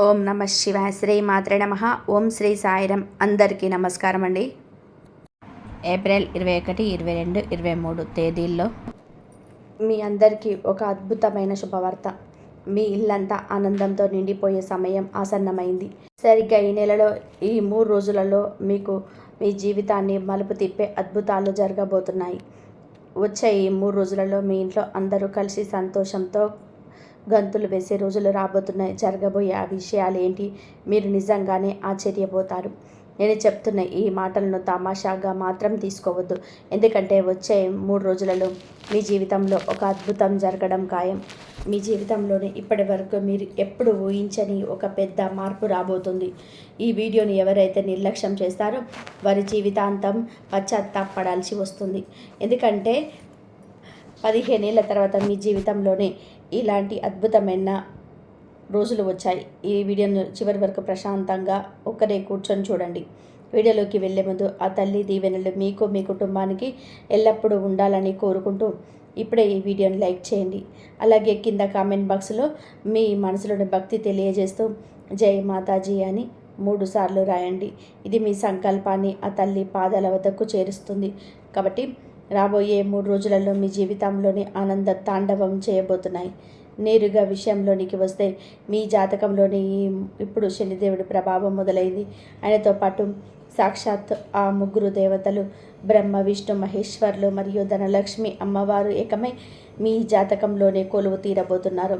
ఓం నమ శివాయ. శ్రీ మాత్రే నమ. ఓం శ్రీ సాయిరం. అందరికీ నమస్కారం అండి. ఏప్రిల్ 21, 22, 23 తేదీల్లో మీ అందరికీ ఒక అద్భుతమైన శుభవార్త. మీ ఇల్లంతా ఆనందంతో నిండిపోయే సమయం ఆసన్నమైంది. సరిగ్గా ఈ నెలలో ఈ 3 రోజులలో మీకు మీ జీవితాన్ని మలుపు తిప్పే అద్భుతాలు జరగబోతున్నాయి. వచ్చే ఈ 3 రోజులలో మీ ఇంట్లో అందరూ కలిసి సంతోషంతో గంతులు వేసే రోజులు రాబోతున్నాయి. జరగబోయే ఆ విషయాలు ఏంటి, మీరు నిజంగానే ఆశ్చర్యపోతారు. నేను చెప్తున్న ఈ మాటలను తమాషాగా మాత్రం తీసుకోవద్దు. ఎందుకంటే వచ్చే 3 రోజులలో మీ జీవితంలో ఒక అద్భుతం జరగడం ఖాయం. మీ జీవితంలోనే ఇప్పటి వరకు మీరు ఎప్పుడు ఊహించని ఒక పెద్ద మార్పు రాబోతుంది. ఈ వీడియోని ఎవరైతే నిర్లక్ష్యం చేస్తారో వారి జీవితాంతం పశ్చాత్తాపడాల్సి వస్తుంది. ఎందుకంటే 15 ఏళ్ల తర్వాత మీ జీవితంలోనే ఇలాంటి అద్భుతమైన రోజులు వచ్చాయి. ఈ వీడియోను చివరి వరకు ప్రశాంతంగా ఒక్కరే కూర్చొని చూడండి. వీడియోలోకి వెళ్ళే ముందు ఆ తల్లి దీవెనలు మీకు, మీ కుటుంబానికి ఎల్లప్పుడూ ఉండాలని కోరుకుంటూ ఇప్పుడే ఈ వీడియోని లైక్ చేయండి. అలాగే కింద కామెంట్ బాక్స్లో మీ మనసులోని భక్తి తెలియజేస్తూ జై మాతాజీ అని 3 సార్లు రాయండి. ఇది మీ సంకల్పాన్ని ఆ తల్లి పాదాల వద్దకు చేరుస్తుంది. కాబట్టి రాబోయే 3 రోజులలో మీ జీవితంలోని ఆనంద తాండవం చేయబోతున్నాయి. నేరుగా విషయంలోనికి వస్తే మీ జాతకంలోని ఇప్పుడు శనిదేవుడి ప్రభావం మొదలైంది. ఆయనతో పాటు సాక్షాత్ ఆ 3 దేవతలు బ్రహ్మ, విష్ణు, మహేశ్వర్లు మరియు ధనలక్ష్మి అమ్మవారు ఏకమై మీ జాతకంలోనే కొలువు తీరబోతున్నారు.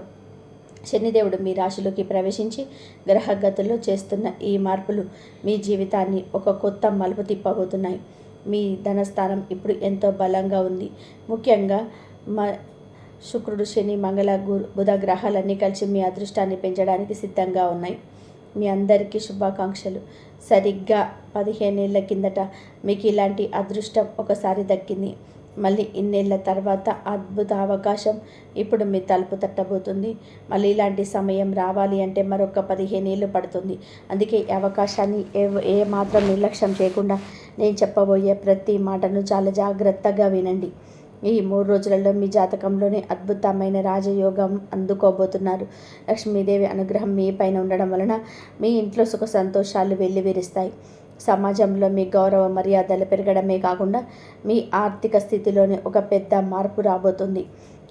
శనిదేవుడు మీ రాశిలోకి ప్రవేశించి గ్రహగతుల్లో చేస్తున్న ఈ మార్పులు మీ జీవితాన్ని ఒక కొత్త మలుపు తిప్పబోతున్నాయి. మీ ధనస్థానం ఇప్పుడు ఎంతో బలంగా ఉంది. ముఖ్యంగా శుక్రుడు, శని, మంగళ, బుధ గ్రహాలన్నీ కలిసి మీ అదృష్టాన్ని పెంచడానికి సిద్ధంగా ఉన్నాయి. మీ అందరికీ శుభాకాంక్షలు. సరిగ్గా 15 ఏళ్ల కిందట మీకు ఇలాంటి అదృష్టం ఒకసారి దక్కింది. మళ్ళీ ఇన్నేళ్ల తర్వాత అద్భుత అవకాశం ఇప్పుడు మీ తలుపు తట్టబోతుంది. మళ్ళీ ఇలాంటి సమయం రావాలి అంటే మరొక 15 ఏళ్ళు పడుతుంది. అందుకే ఈ అవకాశాన్ని ఏ మాత్రం నిర్లక్ష్యం చేయకుండా నేను చెప్పబోయే ప్రతి మాటను చాలా జాగ్రత్తగా వినండి. ఈ 3 రోజులలో మీ జాతకంలోని అద్భుతమైన రాజయోగం అందుకోబోతున్నారు. లక్ష్మీదేవి అనుగ్రహం మీ పైన ఉండడం వలన మీ ఇంట్లో సుఖ సంతోషాలు వెల్లివిరుస్తాయి. సమాజంలో మీ గౌరవ మర్యాదలు పెరగడమే కాకుండా మీ ఆర్థిక స్థితిలోనే ఒక పెద్ద మార్పు రాబోతుంది.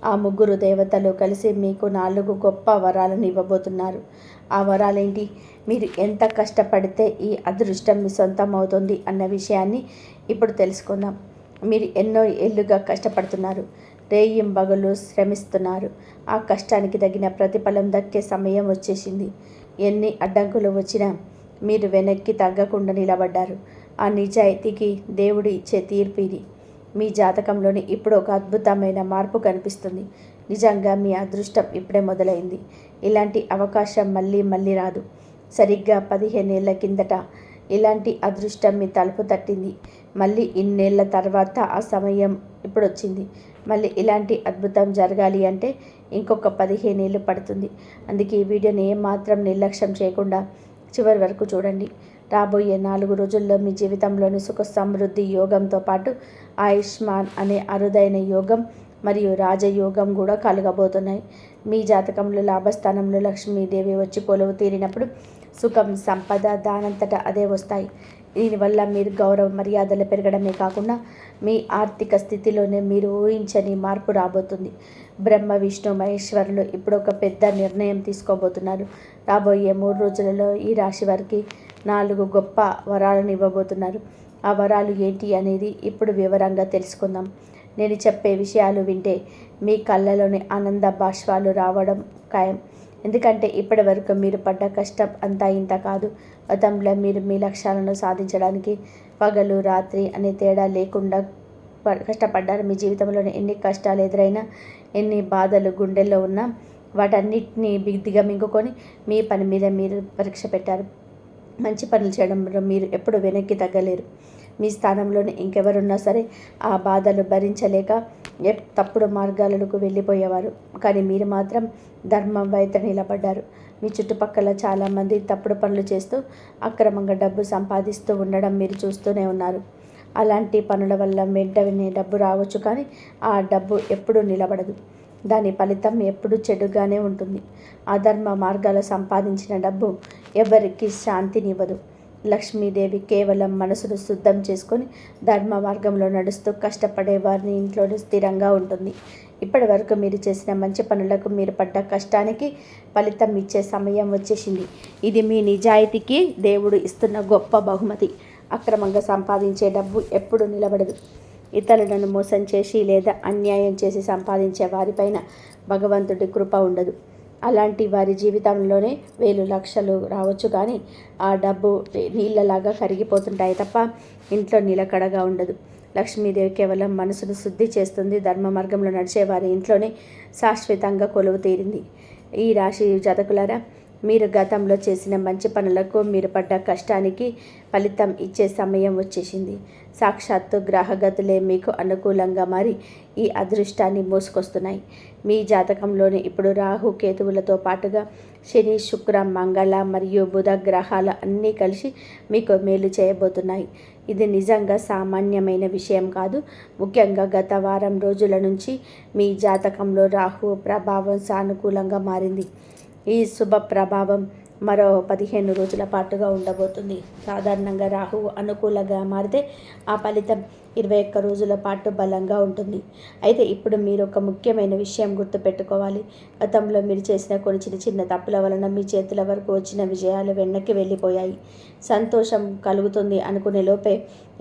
ఆ 3 దేవతలు కలిసి మీకు 4 గొప్ప వరాలను ఇవ్వబోతున్నారు. ఆ వరాలేంటి, మీరు ఎంత కష్టపడితే ఈ అదృష్టం మీ సొంతం అవుతుంది అన్న విషయాన్ని ఇప్పుడు తెలుసుకుందాం. మీరు ఎన్నో ఏళ్ళుగా కష్టపడుతున్నారు, రేయింబగలు శ్రమిస్తున్నారు. ఆ కష్టానికి తగిన ప్రతిఫలం దక్కే సమయం వచ్చేసింది. ఎన్ని అడ్డంకులు వచ్చినా మీరు వెనక్కి తగ్గకుండా నిలబడ్డారు. ఆ నిజాయితీకి దేవుడు ఇచ్చే తీర్పు ఇది. మీ జాతకంలోని ఇప్పుడు ఒక అద్భుతమైన మార్పు కనిపిస్తుంది. నిజంగా మీ అదృష్టం ఇప్పుడే మొదలైంది. ఇలాంటి అవకాశం మళ్ళీ రాదు. సరిగ్గా 15 ఏళ్ల కిందట ఇలాంటి అదృష్టం మీ తలుపు తట్టింది. మళ్ళీ ఇన్నేళ్ల తర్వాత ఆ సమయం ఇప్పుడు వచ్చింది. మళ్ళీ ఇలాంటి అద్భుతం జరగాలి అంటే ఇంకొక 15 ఏళ్ళు పడుతుంది. అందుకే ఈ వీడియోని ఏమాత్రం నిర్లక్ష్యం చేయకుండా చివరి వరకు చూడండి. రాబోయే 4 రోజుల్లో మీ జీవితంలోని సుఖ సమృద్ధి యోగంతో పాటు ఆయుష్మాన్ అనే అరుదైన యోగం మరియు రాజయోగం కూడా కలగబోతున్నాయి. మీ జాతకంలో లాభస్థానంలో లక్ష్మీదేవి వచ్చి కొలువు తీరినప్పుడు సుఖం, సంపద దానంతటా అదే వస్తాయి. దీనివల్ల మీరు గౌరవ మర్యాదలు పెరగడమే కాకుండా మీ ఆర్థిక స్థితిలోనే మీరు ఊహించని మార్పు రాబోతుంది. బ్రహ్మ, విష్ణు, మహేశ్వరులు ఇప్పుడు ఒక పెద్ద నిర్ణయం తీసుకోబోతున్నారు. రాబోయే 3 రోజులలో ఈ రాశి వారికి 4 గొప్ప వరాలను ఇవ్వబోతున్నారు. ఆ వరాలు ఏంటి అనేది ఇప్పుడు వివరంగా తెలుసుకుందాం. నేను చెప్పే విషయాలు వింటే మీ కళ్ళలోని ఆనంద బాష్పాలు రావడం ఖాయం. ఎందుకంటే ఇప్పటి వరకు మీరు పడ్డ కష్టం అంతా ఇంత కాదు. గతంలో మీరు మీ లక్ష్యాలను సాధించడానికి పగలు రాత్రి అనే తేడా లేకుండా కష్టపడ్డారు. మీ జీవితంలోని ఎన్ని కష్టాలు ఎదురైనా, ఎన్ని బాధలు గుండెల్లో ఉన్నా వాటన్నిటిని దిగమింగుకొని మీ పని మీద మీరు పరీక్ష పెట్టారు. మంచి పనులు చేయడంలో మీరు ఎప్పుడు వెనక్కి తగ్గలేరు. మీ స్థానంలోనే ఇంకెవరున్నా సరే ఆ బాధలు భరించలేక తప్పుడు మార్గాలకు వెళ్ళిపోయేవారు. కానీ మీరు మాత్రం ధర్మం వైపు నిలబడ్డారు. మీ చుట్టుపక్కల చాలామంది తప్పుడు పనులు చేస్తూ అక్రమంగా డబ్బు సంపాదిస్తూ ఉండడం మీరు చూస్తూనే ఉన్నారు. అలాంటి పనుల వల్ల వెంటనే డబ్బు రావచ్చు, కానీ ఆ డబ్బు ఎప్పుడూ నిలబడదు. దాని ఫలితం ఎప్పుడూ చెడుగానే ఉంటుంది. అధర్మ మార్గాల సంపాదించిన డబ్బు ఎవరికి శాంతినివ్వదు. లక్ష్మీదేవి కేవలం మనసును శుద్ధం చేసుకొని ధర్మ మార్గంలో నడుస్తూ కష్టపడే వారిని ఇంట్లోనే స్థిరంగా ఉంటుంది. ఇప్పటి వరకు మీరు చేసిన మంచి పనులకు మీరు పడ్డ కష్టానికి ఫలితం ఇచ్చే సమయం వచ్చేసింది. ఇది మీ నిజాయితీకి దేవుడు ఇస్తున్న గొప్ప బహుమతి. అక్రమంగా సంపాదించే డబ్బు ఎప్పుడు నిలబడదు. ఇతరులను మోసం చేసి లేదా అన్యాయం చేసి సంపాదించే వారిపైన భగవంతుడి కృప ఉండదు. అలాంటి వారి జీవితంలోనే వేలు లక్షలు రావచ్చు, కానీ ఆ డబ్బు నీళ్ళలాగా కరిగిపోతుంటాయి తప్ప ఇంట్లో నిలకడగా ఉండదు. లక్ష్మీదేవి కేవలం మనసును శుద్ధి చేస్తుంది. ధర్మ మార్గంలో నడిచే వారి ఇంట్లోనే శాశ్వతంగా కొలువు తీరింది. ఈ రాశి జాతకులారా, మీరు గతంలో చేసిన మంచి పనులకు మీరు పడ్డ కష్టానికి ఫలితం ఇచ్చే సమయం వచ్చేసింది. సాక్షాత్తు గ్రహగతులే మీకు అనుకూలంగా మారి ఈ అదృష్టాన్ని మోసుకొస్తున్నాయి. మీ జాతకంలోని ఇప్పుడు రాహు కేతువులతో పాటుగా శని, శుక్ర, మంగళ మరియు బుధ గ్రహాలు అన్నీ కలిసి మీకు మేలు చేయబోతున్నాయి. ఇది నిజంగా సామాన్యమైన విషయం కాదు. ముఖ్యంగా గత వారం రోజుల నుంచి మీ జాతకంలో రాహు ప్రభావం సానుకూలంగా మారింది. ఈ శుభ ప్రభావం మరో 15 రోజుల పాటుగా ఉండబోతుంది. సాధారణంగా రాహువు అనుకూలంగా మారితే ఆ ఫలితం 21 రోజుల పాటు బలంగా ఉంటుంది. అయితే ఇప్పుడు మీరు ఒక ముఖ్యమైన విషయం గుర్తుపెట్టుకోవాలి. గతంలో మీరు చేసిన కొన్ని చిన్న చిన్న తప్పుల వలన మీ చేతుల వరకు వచ్చిన విజయాలు వెనక్కి వెళ్ళిపోయాయి. సంతోషం కలుగుతుంది అనుకునే లోపే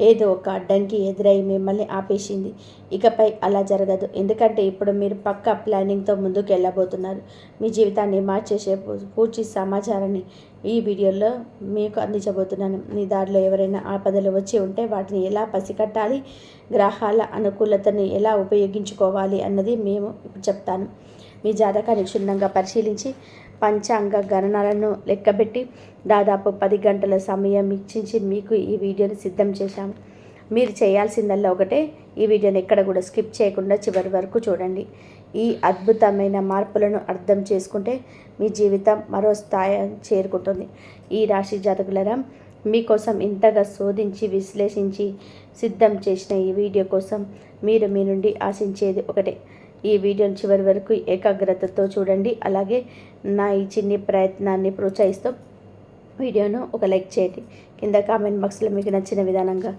ఏదో ఒక అడ్డంకి ఎదురై మిమ్మల్ని ఆపేసింది. ఇకపై అలా జరగదు. ఎందుకంటే ఇప్పుడు మీరు పక్కా ప్లానింగ్తో ముందుకు వెళ్ళబోతున్నారు. మీ జీవితాన్ని మార్చేసే పూర్తి సమాచారాన్ని ఈ వీడియోలో మీకు అందించబోతున్నాను. మీ దారిలో ఎవరైనా ఆపదలు వచ్చి ఉంటే వాటిని ఎలా పసికట్టాలి, గ్రహాల అనుకూలతను ఎలా ఉపయోగించుకోవాలి అన్నది మేము ఇప్పుడు చెప్తాను. మీ జాతకాన్ని క్షుణ్ణంగా పరిశీలించి పంచాంగ గణనాలను లెక్కబెట్టి దాదాపు 10 గంటల సమయం ఇచ్చించి మీకు ఈ వీడియోని సిద్ధం చేశాము. మీరు చేయాల్సిందల్లా ఒకటే, ఈ వీడియోని ఎక్కడ కూడా స్కిప్ చేయకుండా చివరి వరకు చూడండి. ఈ అద్భుతమైన మార్పులను అర్థం చేసుకుంటే మీ జీవితం మరో స్థాయి చేరుకుంటుంది. ఈ రాశి జాతకులరా, మీకోసం ఇంతగా శోధించి విశ్లేషించి సిద్ధం చేసిన ఈ వీడియో కోసం మీరు మీ నుండి ఆశించేది ఒకటే. ఈ వీడియోని చివరి వరకు ఏకాగ్రతతో చూడండి. అలాగే నా ఈ చిన్ని ప్రయత్నాన్ని ప్రోత్సహిస్తూ వీడియోను ఒక లైక్ చేయండి. కింద కామెంట్ బాక్స్లో మీకు నచ్చిన విధానంగా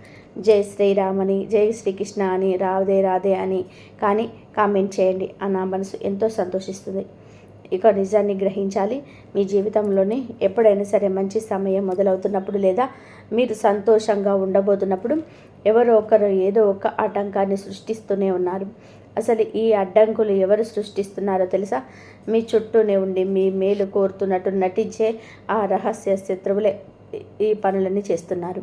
జై శ్రీరామ్ అని, జై శ్రీకృష్ణ అని, రాధే రాధే అని కానీ కామెంట్ చేయండి. నా మనసు ఎంతో సంతోషిస్తుంది. ఇక నిజాన్ని గ్రహించాలి. మీ జీవితంలోనే ఎప్పుడైనా సరే మంచి సమయం మొదలవుతున్నప్పుడు లేదా మీరు సంతోషంగా ఉండబోతున్నప్పుడు ఎవరో ఒకరు ఏదో ఒక ఆటంకాన్ని సృష్టిస్తూనే ఉన్నారు. అసలు ఈ అడ్డంకులు ఎవరు సృష్టిస్తున్నారో తెలుసా? మీ చుట్టూనే ఉండి మీ మేలు కోరుతున్నట్టు నటించే ఆ రహస్య శత్రువులే ఈ పనులన్నీ చేస్తున్నారు.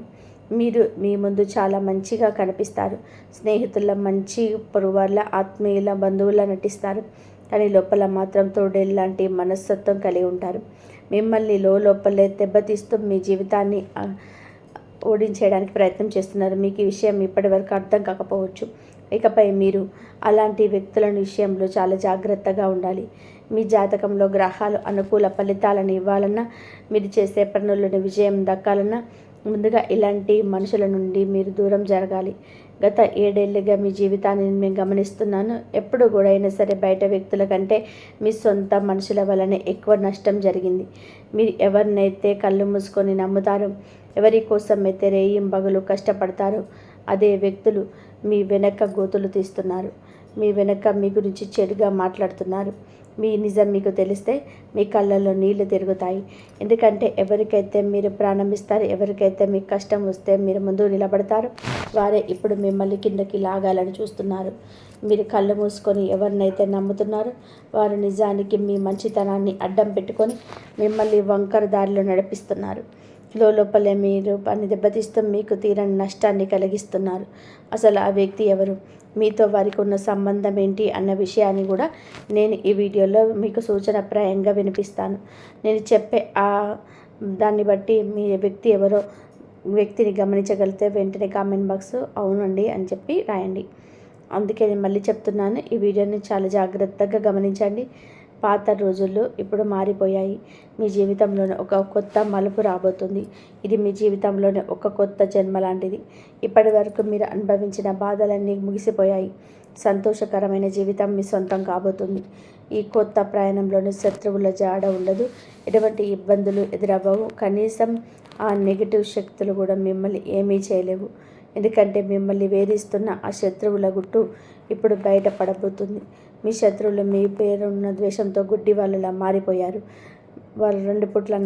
మీరు మీ ముందు చాలా మంచిగా కనిపిస్తారు. స్నేహితుల మంచి పొరుగువాళ్ళ, ఆత్మీయుల, బంధువుల నటిస్తారు. కానీ లోపల మాత్రం తోడేళ్ళలాంటి మనస్తత్వం కలిగి ఉంటారు. మిమ్మల్ని లోపలే దెబ్బతీస్తూ మీ జీవితాన్ని ఓడించేయడానికి ప్రయత్నం చేస్తున్నారు. మీకు ఈ విషయం ఇప్పటి వరకు అర్థం కాకపోవచ్చు. ఇకపై మీరు అలాంటి వ్యక్తుల విషయంలో చాలా జాగ్రత్తగా ఉండాలి. మీ జాతకంలో గ్రహాలు అనుకూల ఫలితాలను ఇవ్వాలన్నా, మీరు చేసే పనులను విజయం దక్కాలన్నా ముందుగా ఇలాంటి మనుషుల నుండి మీరు దూరం జరగాలి. గత 7 ఏళ్ళుగా మీ జీవితాన్ని నేను గమనిస్తున్నాను. ఎప్పుడు కూడా అయినా సరే బయట వ్యక్తుల కంటే మీ సొంత మనుషుల వల్లనే ఎక్కువ నష్టం జరిగింది. మీరు ఎవరినైతే కళ్ళు మూసుకొని నమ్ముతారో, ఎవరి కోసం అయితే రేయింబగలు కష్టపడతారో అదే వ్యక్తులు మీ వెనక గోతులు తీస్తున్నారు. మీ వెనక మీ గురించి చెడుగా మాట్లాడుతున్నారు. మీ నిజం మీకు తెలిస్తే మీ కళ్ళల్లో నీళ్లు తిరుగుతాయి. ఎందుకంటే ఎవరికైతే మీరు ప్రాణం ఇస్తారో, ఎవరికైతే మీకు కష్టం వస్తే మీరు ముందు నిలబడతారో వారే ఇప్పుడు మిమ్మల్ని కిందకి లాగాలని చూస్తున్నారు. మీరు కళ్ళు మూసుకొని ఎవరినైతే నమ్ముతున్నారో వారు నిజానికి మీ మంచితనాన్ని అడ్డం పెట్టుకొని మిమ్మల్ని వంకర దారిలో నడిపిస్తున్నారు. లోపలే మీరు పని దెబ్బతీస్తూ మీకు తీరని నష్టాన్ని కలిగిస్తున్నారు. అసలు ఆ వ్యక్తి ఎవరు, మీతో వారికి ఉన్న సంబంధం ఏంటి అన్న విషయాన్ని కూడా నేను ఈ వీడియోలో మీకు సూచనప్రాయంగా వినిపిస్తాను. నేను చెప్పే దాన్ని బట్టి మీ వ్యక్తి ఎవరో వ్యక్తిని గమనించగలిగితే వెంటనే కామెంట్ బాక్స్ అవునండి అని చెప్పి రాయండి. అందుకే నేను మళ్ళీ చెప్తున్నాను, ఈ వీడియోని చాలా జాగ్రత్తగా గమనించండి. పాత రోజుల్లో ఇప్పుడు మారిపోయాయి. మీ జీవితంలోనే ఒక కొత్త మలుపు రాబోతుంది. ఇది మీ జీవితంలోనే ఒక కొత్త జన్మ లాంటిది. ఇప్పటి వరకు మీరు అనుభవించిన బాధలన్నీ ముగిసిపోయాయి. సంతోషకరమైన జీవితం మీ సొంతం కాబోతుంది. ఈ కొత్త ప్రయాణంలోని శత్రువుల జాడ ఉండదు. ఎటువంటి ఇబ్బందులు ఎదురవ్వవు. కనీసం ఆ నెగిటివ్ శక్తులు కూడా మిమ్మల్ని ఏమీ చేయలేవు. ఎందుకంటే మిమ్మల్ని వేధిస్తున్న ఆ శత్రువుల గుట్టు ఇప్పుడు బయటపడబోతుంది. మీ శత్రువులు మీ పేరున్న ద్వేషంతో గుడ్డి వాళ్ళలా మారిపోయారు. వాళ్ళు 2 పూట్లు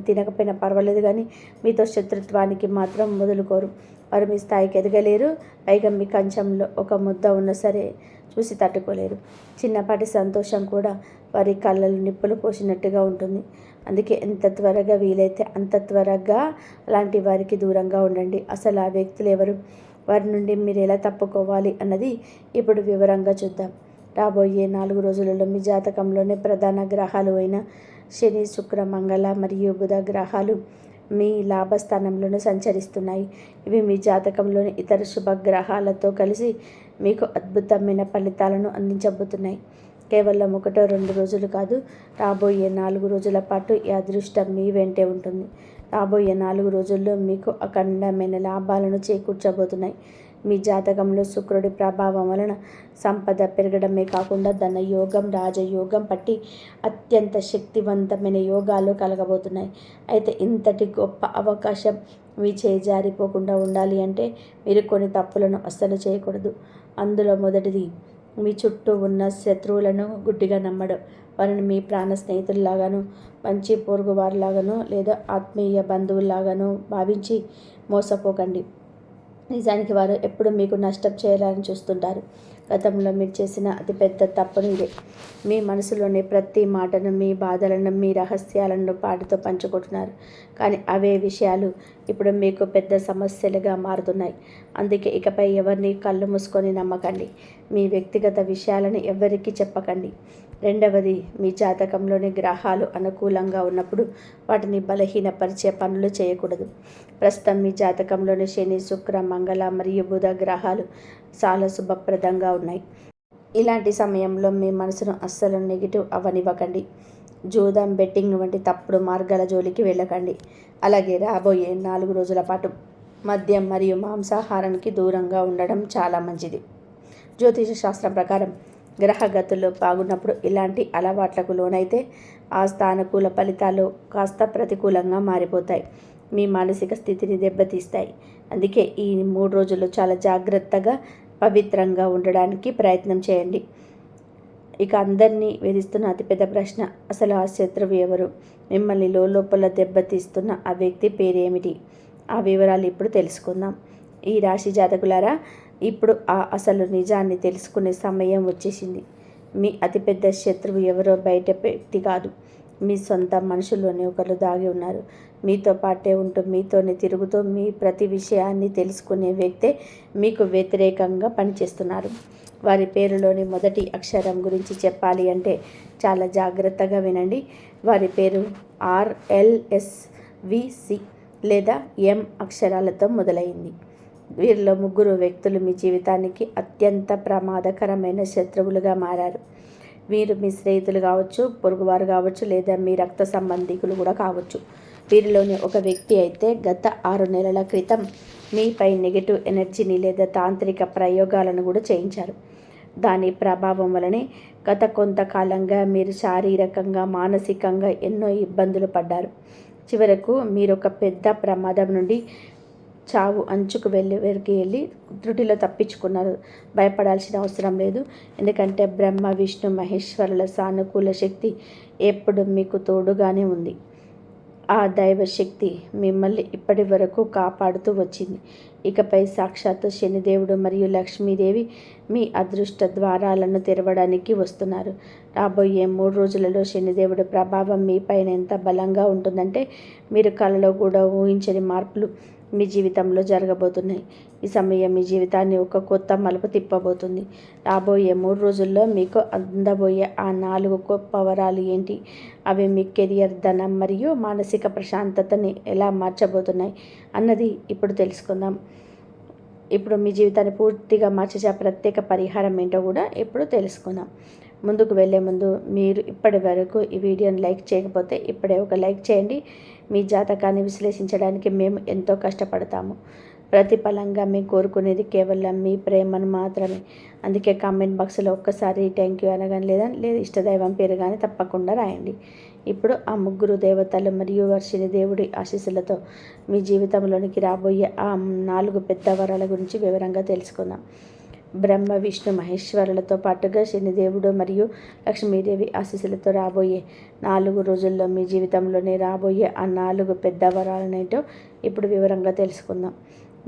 తినకపోయినా పర్వాలేదు, కానీ మీతో శత్రుత్వానికి మాత్రం వదులుకోరు. వారు మీ స్థాయికి ఎదగలేరు. పైగా మీ కంచంలో ఒక ముద్ద ఉన్నా సరే చూసి తట్టుకోలేరు. చిన్నపాటి సంతోషం కూడా వారి కళ్ళలో నిప్పులు పోసినట్టుగా ఉంటుంది. అందుకే ఎంత త్వరగా వీలైతే అంత త్వరగా అలాంటి వారికి దూరంగా ఉండండి. అసలు ఆ వ్యక్తులు ఎవరు, వారి నుండి మీరు ఎలా తప్పుకోవాలి అన్నది ఇప్పుడు వివరంగా చూద్దాం. రాబోయే 4 రోజులలో మీ జాతకంలోని ప్రధాన గ్రహాలు అయిన శని, శుక్ర, మంగళ మరియు బుధ గ్రహాలు మీ లాభస్థానంలోనే సంచరిస్తున్నాయి. ఇవి మీ జాతకంలోని ఇతర శుభగ్రహాలతో కలిసి మీకు అద్భుతమైన ఫలితాలను అందించబోతున్నాయి. కేవలం 1-2 రోజులు కాదు, రాబోయే 4 రోజుల పాటు ఈ అదృష్టం మీ వెంటే ఉంటుంది. రాబోయే 4 రోజుల్లో మీకు అఖండమైన లాభాలను చేకూర్చబోతున్నాయి. మీ జాతకంలో శుక్రుడి ప్రభావం వలన సంపద పెరగడమే కాకుండా ధనయోగం, రాజయోగం పట్టి అత్యంత శక్తివంతమైన యోగాలు కలగబోతున్నాయి. అయితే ఇంతటి గొప్ప అవకాశం మీ చేజారిపోకుండా ఉండాలి అంటే మీరు కొన్ని తప్పులను అస్సలు చేయకూడదు. అందులో మొదటిది, మీ చుట్టూ ఉన్న శత్రువులను గుడ్డిగా నమ్మడం. వారిని మీ ప్రాణ స్నేహితుల్లాగానో, మంచి పొరుగు వారిలాగానో లేదా ఆత్మీయ బంధువుల్లాగానో భావించి మోసపోకండి. నిజానికి వారు ఎప్పుడు మీకు నష్టం చేయాలని చూస్తుంటారు. గతంలో మీరు చేసిన అతిపెద్ద తప్పును ఇదే. మీ మనసులోని ప్రతి మాటను, మీ బాధలను, మీ రహస్యాలను వాటితో పంచుకుంటున్నారు. కానీ అవే విషయాలు ఇప్పుడు మీకు పెద్ద సమస్యలుగా మారుతున్నాయి. అందుకే ఇకపై ఎవరిని కళ్ళు మూసుకొని నమ్మకండి. మీ వ్యక్తిగత విషయాలను ఎవరికీ చెప్పకండి. రెండవది, మీ జాతకంలోని గ్రహాలు అనుకూలంగా ఉన్నప్పుడు వాటిని బలహీనపరిచే పనులు చేయకూడదు. ప్రస్తుతం మీ జాతకంలోని శని, శుక్ర, మంగళ మరియు బుధ గ్రహాలు చాలా శుభప్రదంగా ఉన్నాయి. ఇలాంటి సమయంలో మీ మనసును అస్సలు నెగిటివ్ అవ్వనివ్వకండి. జూదం, బెట్టింగ్ వంటి తప్పుడు మార్గాల జోలికి వెళ్ళకండి. అలాగే రాబోయే 4 రోజుల పాటు మద్యం మరియు మాంసాహారానికి దూరంగా ఉండడం చాలా మంచిది. జ్యోతిష శాస్త్రం ప్రకారం గ్రహగతులు బాగున్నప్పుడు ఇలాంటి అలవాట్లకు లోనైతే ఆ స్థానకూల ఫలితాలు కాస్త ప్రతికూలంగా మారిపోతాయి. మీ మానసిక స్థితిని దెబ్బతీస్తాయి. అందుకే ఈ 3 రోజులు చాలా జాగ్రత్తగా, పవిత్రంగా ఉండడానికి ప్రయత్నం చేయండి. ఇక అందరినీ వేధిస్తున్న అతిపెద్ద ప్రశ్న, అసలు ఆ శత్రువు ఎవరు? మిమ్మల్ని లోపల దెబ్బతీస్తున్న ఆ వ్యక్తి పేరేమిటి? ఆ వివరాలు ఇప్పుడు తెలుసుకుందాం. ఈ రాశి జాతకులారా, ఇప్పుడు ఆ అసలు నిజాన్ని తెలుసుకునే సమయం వచ్చేసింది. మీ అతిపెద్ద శత్రువు ఎవరో బయట వ్యక్తి కాదు, మీ సొంత మనుషుల్లోనే ఒకరు దాగి ఉన్నారు. మీతో పాటే ఉంటూ, మీతోనే తిరుగుతూ, మీ ప్రతి విషయాన్ని తెలుసుకునే వ్యక్తే మీకు వ్యతిరేకంగా పనిచేస్తున్నారు. వారి పేరులోని మొదటి అక్షరం గురించి చెప్పాలి అంటే చాలా జాగ్రత్తగా వినండి. వారి పేరు RLSVC లేదా M అక్షరాలతో మొదలైంది. వీరిలో 3 వ్యక్తులు మీ జీవితానికి అత్యంత ప్రమాదకరమైన శత్రువులుగా మారారు. వీరు మీ స్నేహితులు కావచ్చు, పొరుగువారు కావచ్చు, లేదా మీ రక్త సంబంధికులు కూడా కావచ్చు. వీరిలోని ఒక వ్యక్తి అయితే గత 6 నెలల క్రితం మీపై నెగిటివ్ ఎనర్జీని లేదా తాంత్రిక ప్రయోగాలను కూడా చేయించారు. దాని ప్రభావం వలనే గత కొంతకాలంగా మీరు శారీరకంగా, మానసికంగా ఎన్నో ఇబ్బందులు పడ్డారు. చివరకు మీరు ఒక పెద్ద ప్రమాదం నుండి చావు అంచుకు వెళ్ళి త్రుటిలో తప్పించుకున్నారు. భయపడాల్సిన అవసరం లేదు. ఎందుకంటే బ్రహ్మ, విష్ణు, మహేశ్వరుల సానుకూల శక్తి ఎప్పుడు మీకు తోడుగానే ఉంది. ఆ దైవశక్తి మిమ్మల్ని ఇప్పటి వరకు కాపాడుతూ వచ్చింది. ఇకపై సాక్షాత్తు శనిదేవుడు మరియు లక్ష్మీదేవి మీ అదృష్ట ద్వారాలను తెరవడానికి వస్తున్నారు. రాబోయే 3 రోజులలో శనిదేవుడి ప్రభావం మీ పైన ఎంత బలంగా ఉంటుందంటే మీరు కలలో కూడా ఊహించని మార్పులు మీ జీవితంలో జరగబోతున్నాయి. ఈ సమయం మీ జీవితాన్ని ఒక కొత్త మలుపు తిప్పబోతుంది. రాబోయే 3 రోజుల్లో మీకు అందబోయే ఆ 4 గొప్ప వరాలు ఏంటి? అవి మీ కెరియర్, ధనం మరియు మానసిక ప్రశాంతతని ఎలా మార్చబోతున్నాయి అన్నది ఇప్పుడు తెలుసుకుందాం. ఇప్పుడు మీ జీవితాన్ని పూర్తిగా మార్చే ప్రత్యేక పరిహారం ఏంటో కూడా ఇప్పుడు తెలుసుకుందాం. ముందుకు వెళ్ళే ముందు మీరు ఇప్పటి వరకు ఈ వీడియోని లైక్ చేయకపోతే ఇప్పుడే ఒక లైక్ చేయండి. మీ జాతకాన్ని విశ్లేషించడానికి మేము ఎంతో కష్టపడతాము. ప్రతిఫలంగా మేము కోరుకునేది కేవలం మీ ప్రేమను మాత్రమే. అందుకే కామెంట్ బాక్స్లో ఒక్కసారి థ్యాంక్ యూ అనగానే లేదా ఇష్టదైవం పేరు కానీ తప్పకుండా రాయండి. ఇప్పుడు ఆ ముగ్గురు దేవతలు మరియు వర్షిని దేవుడి ఆశీస్సులతో మీ జీవితంలోనికి రాబోయే ఆ 4 పెద్ద వరాల గురించి వివరంగా తెలుసుకుందాం. బ్రహ్మ విష్ణు మహేశ్వరులతో పాటుగా శనిదేవుడు మరియు లక్ష్మీదేవి ఆశీస్సులతో రాబోయే 4 రోజుల్లో మీ జీవితంలోనే రాబోయే ఆ 4 పెద్ద వరాలనేటో ఇప్పుడు వివరంగా తెలుసుకుందాం.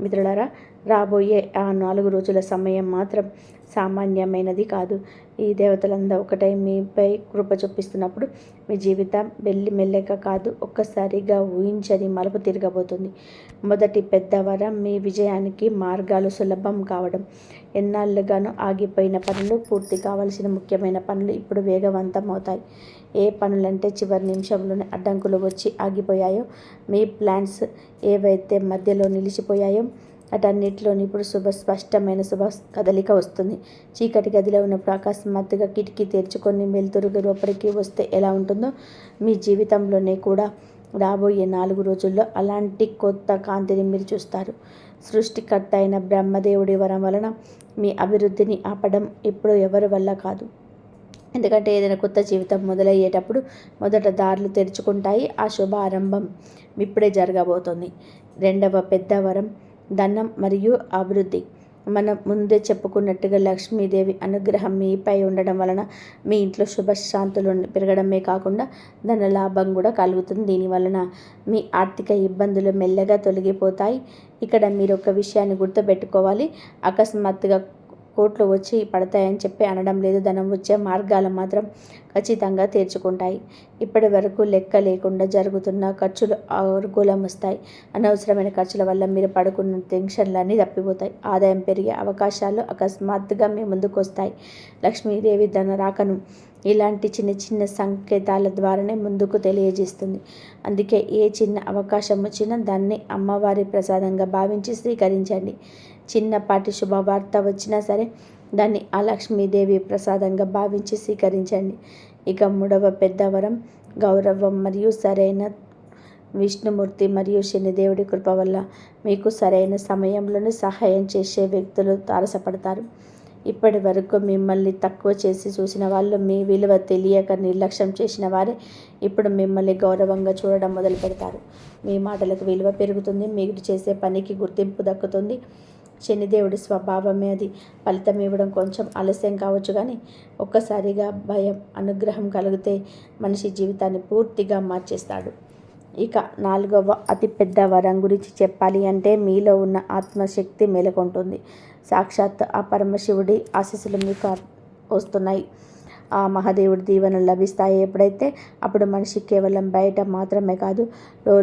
మిత్రులారా, రాబోయే ఆ 4 రోజుల సమయం మాత్రం సామాన్యమైనది కాదు. ఈ దేవతలంతా ఒకటై మీపై కృప చూపిస్తున్నప్పుడు మీ జీవితం మెల్లగా కాదు, ఒక్కసారిగా ఊహించని మలుపు తిరగబోతుంది. మొదటి పెద్ద వరం మీ విజయానికి మార్గాలు సులభం కావడం. ఎన్నాళ్ళుగానో ఆగిపోయిన పనులు, పూర్తి కావాల్సిన ముఖ్యమైన పనులు ఇప్పుడు వేగవంతం అవుతాయి. ఏ పనులంటే చివరి నిమిషంలోనే అడ్డంకులు వచ్చి ఆగిపోయాయో, మీ ప్లాన్స్ ఏవైతే మధ్యలో నిలిచిపోయాయో అటన్నిటిలోని ఇప్పుడు స్పష్టమైన శుభ కదలిక వస్తుంది. చీకటి గదిలో ఉన్నప్పుడు అకస్మాత్తుగా కిటికీ తెరుచుకొని వెలుతురు లోపలికి వస్తే ఎలా ఉంటుందో, మీ జీవితంలోనే కూడా రాబోయే 4 రోజుల్లో అలాంటి కొత్త కాంతిని మీరు చూస్తారు. సృష్టికర్త అయిన బ్రహ్మదేవుడి వరం వలన మీ అభివృద్ధిని ఆపడం ఇప్పుడు ఎవరి వల్ల కాదు. ఎందుకంటే ఏదైనా కొత్త జీవితం మొదలయ్యేటప్పుడు మొదట దారులు తెరుచుకుంటాయి. ఆ శుభ ఆరంభం ఇప్పుడే జరగబోతుంది. రెండవ పెద్ద వరం ధనం మరియు అభివృద్ధి. మనం ముందే చెప్పుకున్నట్టుగా లక్ష్మీదేవి అనుగ్రహం మీపై ఉండడం వలన మీ ఇంట్లో శుభశాంతులు పెరగడమే కాకుండా ధన లాభం కూడా కలుగుతుంది. దీనివలన మీ ఆర్థిక ఇబ్బందులు మెల్లగా తొలగిపోతాయి. ఇక్కడ మీరు ఒక విషయాన్ని గుర్తుపెట్టుకోవాలి. అకస్మాత్తుగా కోట్లు వచ్చి పడతాయని చెప్పి అనడం లేదు. ధనం వచ్చే మార్గాలు మాత్రం ఖచ్చితంగా తీర్చుకుంటాయి. ఇప్పటి వరకు లెక్క లేకుండా జరుగుతున్న ఖర్చులు అనుకూలం వస్తాయి. అనవసరమైన ఖర్చుల వల్ల మీరు పడుకున్న టెన్షన్లన్నీ తప్పిపోతాయి. ఆదాయం పెరిగే అవకాశాలు అకస్మాత్తుగా మీ ముందుకు వస్తాయి. లక్ష్మీదేవి ధన రాకను ఇలాంటి చిన్న సంకేతాల ద్వారానే ముందుకు తెలియజేస్తుంది. అందుకే ఏ చిన్న అవకాశం వచ్చినా దాన్ని అమ్మవారి ప్రసాదంగా భావించి స్వీకరించండి. చిన్నపాటి శుభవార్త వచ్చినా సరే దాన్ని ఆ లక్ష్మీదేవి ప్రసాదంగా భావించి స్వీకరించండి. ఇక 3వ పెద్ద వరం గౌరవం మరియు సరైన విష్ణుమూర్తి మరియు శనిదేవుడి కృప వల్ల మీకు సరైన సమయంలోనే సహాయం చేసే వ్యక్తులు తారసపడతారు. ఇప్పటి వరకు మిమ్మల్ని తక్కువ చేసి చూసిన వాళ్ళు, మీ విలువ తెలియక నిర్లక్ష్యం చేసిన వారే ఇప్పుడు మిమ్మల్ని గౌరవంగా చూడడం మొదలు పెడతారు. మీ మాటలకు విలువ పెరుగుతుంది. మీరు చేసే పనికి గుర్తింపు దక్కుతుంది. శనిదేవుడి స్వభావమే అది. ఫలితం ఇవ్వడం కొంచెం ఆలస్యం కావచ్చు, కానీ ఒక్కసారిగా భయం అనుగ్రహం కలిగితే మనిషి జీవితాన్ని పూర్తిగా మార్చేస్తాడు. ఇక 4వ అతిపెద్ద వరం గురించి చెప్పాలి అంటే మీలో ఉన్న ఆత్మశక్తి మేలుకొంటుంది. సాక్షాత్ ఆ పరమశివుడి ఆశీస్సులు మీకు వస్తున్నాయి. ఆ మహాదేవుడి దీవెనలు లభిస్తాయి. ఎప్పుడైతే అప్పుడు మనిషి కేవలం బయట మాత్రమే కాదు,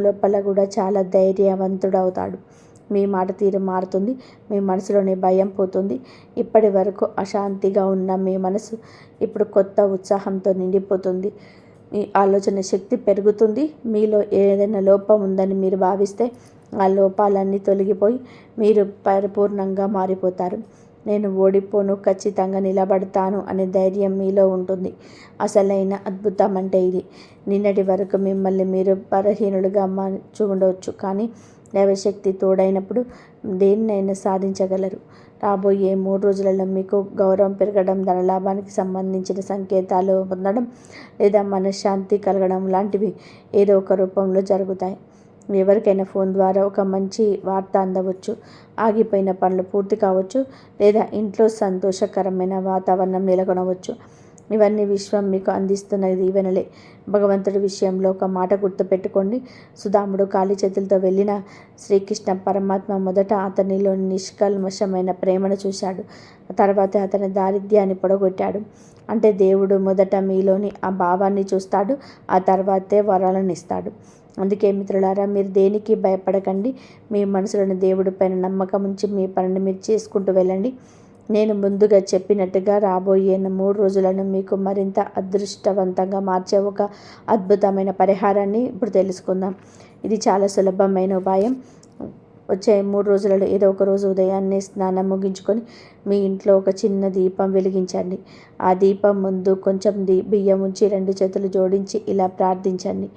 లోపల కూడా చాలా ధైర్యవంతుడవుతాడు. మీ మాట తీరు మారుతుంది. మీ మనసులోని భయం పోతుంది. ఇప్పటి వరకు అశాంతిగా ఉన్న మీ మనసు ఇప్పుడు కొత్త ఉత్సాహంతో నిండిపోతుంది. మీ ఆలోచన శక్తి పెరుగుతుంది. మీలో ఏదైనా లోపం ఉందని మీరు భావిస్తే ఆ లోపాలన్నీ తొలగిపోయి మీరు పరిపూర్ణంగా మారిపోతారు. నేను ఓడిపోను, ఖచ్చితంగా నిలబడతాను అనే ధైర్యం మీలో ఉంటుంది. అసలైన అద్భుతం అంటే ఇది. నిన్నటి వరకు మిమ్మల్ని మీరు బలహీనులుగా చూడవచ్చు, కానీ దైవశక్తి తోడైనప్పుడు దేన్నైనా సాధించగలరు. రాబోయే 3 రోజులలో మీకు గౌరవం పెరగడం, ధనలాభానికి సంబంధించిన సంకేతాలు పొందడం లేదా మనశ్శాంతి కలగడం లాంటివి ఏదో ఒక రూపంలో జరుగుతాయి. ఎవరికైనా ఫోన్ ద్వారా ఒక మంచి వార్త అందవచ్చు, ఆగిపోయిన పనులు పూర్తి కావచ్చు, లేదా ఇంట్లో సంతోషకరమైన వాతావరణం నెలకొనవచ్చు. ఇవన్నీ విశ్వం మీకు అందిస్తున్న దీవెనలే. భగవంతుడి విషయంలో ఒక మాట గుర్తుపెట్టుకోండి. సుధాముడు ఖాళీ చేతులతో వెళ్ళిన శ్రీకృష్ణ పరమాత్మ మొదట అతనిలో నిష్కల్మషమైన ప్రేమను చూశాడు. తర్వాత అతని దారిద్ర్యాన్ని పొడగొట్టాడు. అంటే దేవుడు మొదట మీలోని ఆ భావాన్ని చూస్తాడు, ఆ తర్వాతే వరాలను ఇస్తాడు. అందుకే మిత్రులారా, మీరు దేనికి భయపడకండి. మీ మనసులోని దేవుడి పైన నమ్మకం ఉంచి మీ పనిని మీరు చేసుకుంటూ వెళ్ళండి. నేను ముందుగా చెప్పినట్టుగా రాబోయే 3 రోజులను మీకు మరింత అదృష్టవంతంగా మార్చే ఒక అద్భుతమైన పరిహారాన్ని ఇప్పుడు తెలుసుకుందాం. ఇది చాలా సులభమైన ఉపాయం. వచ్చే 3 రోజులలో ఏదో ఒక రోజు ఉదయాన్నే స్నానం ముగించుకొని మీ ఇంట్లో ఒక చిన్న దీపం వెలిగించండి. ఆ దీపం ముందు కొంచెం బియ్యం ఉంచి 2 చేతులు జోడించి ఇలా ప్రార్థించండి.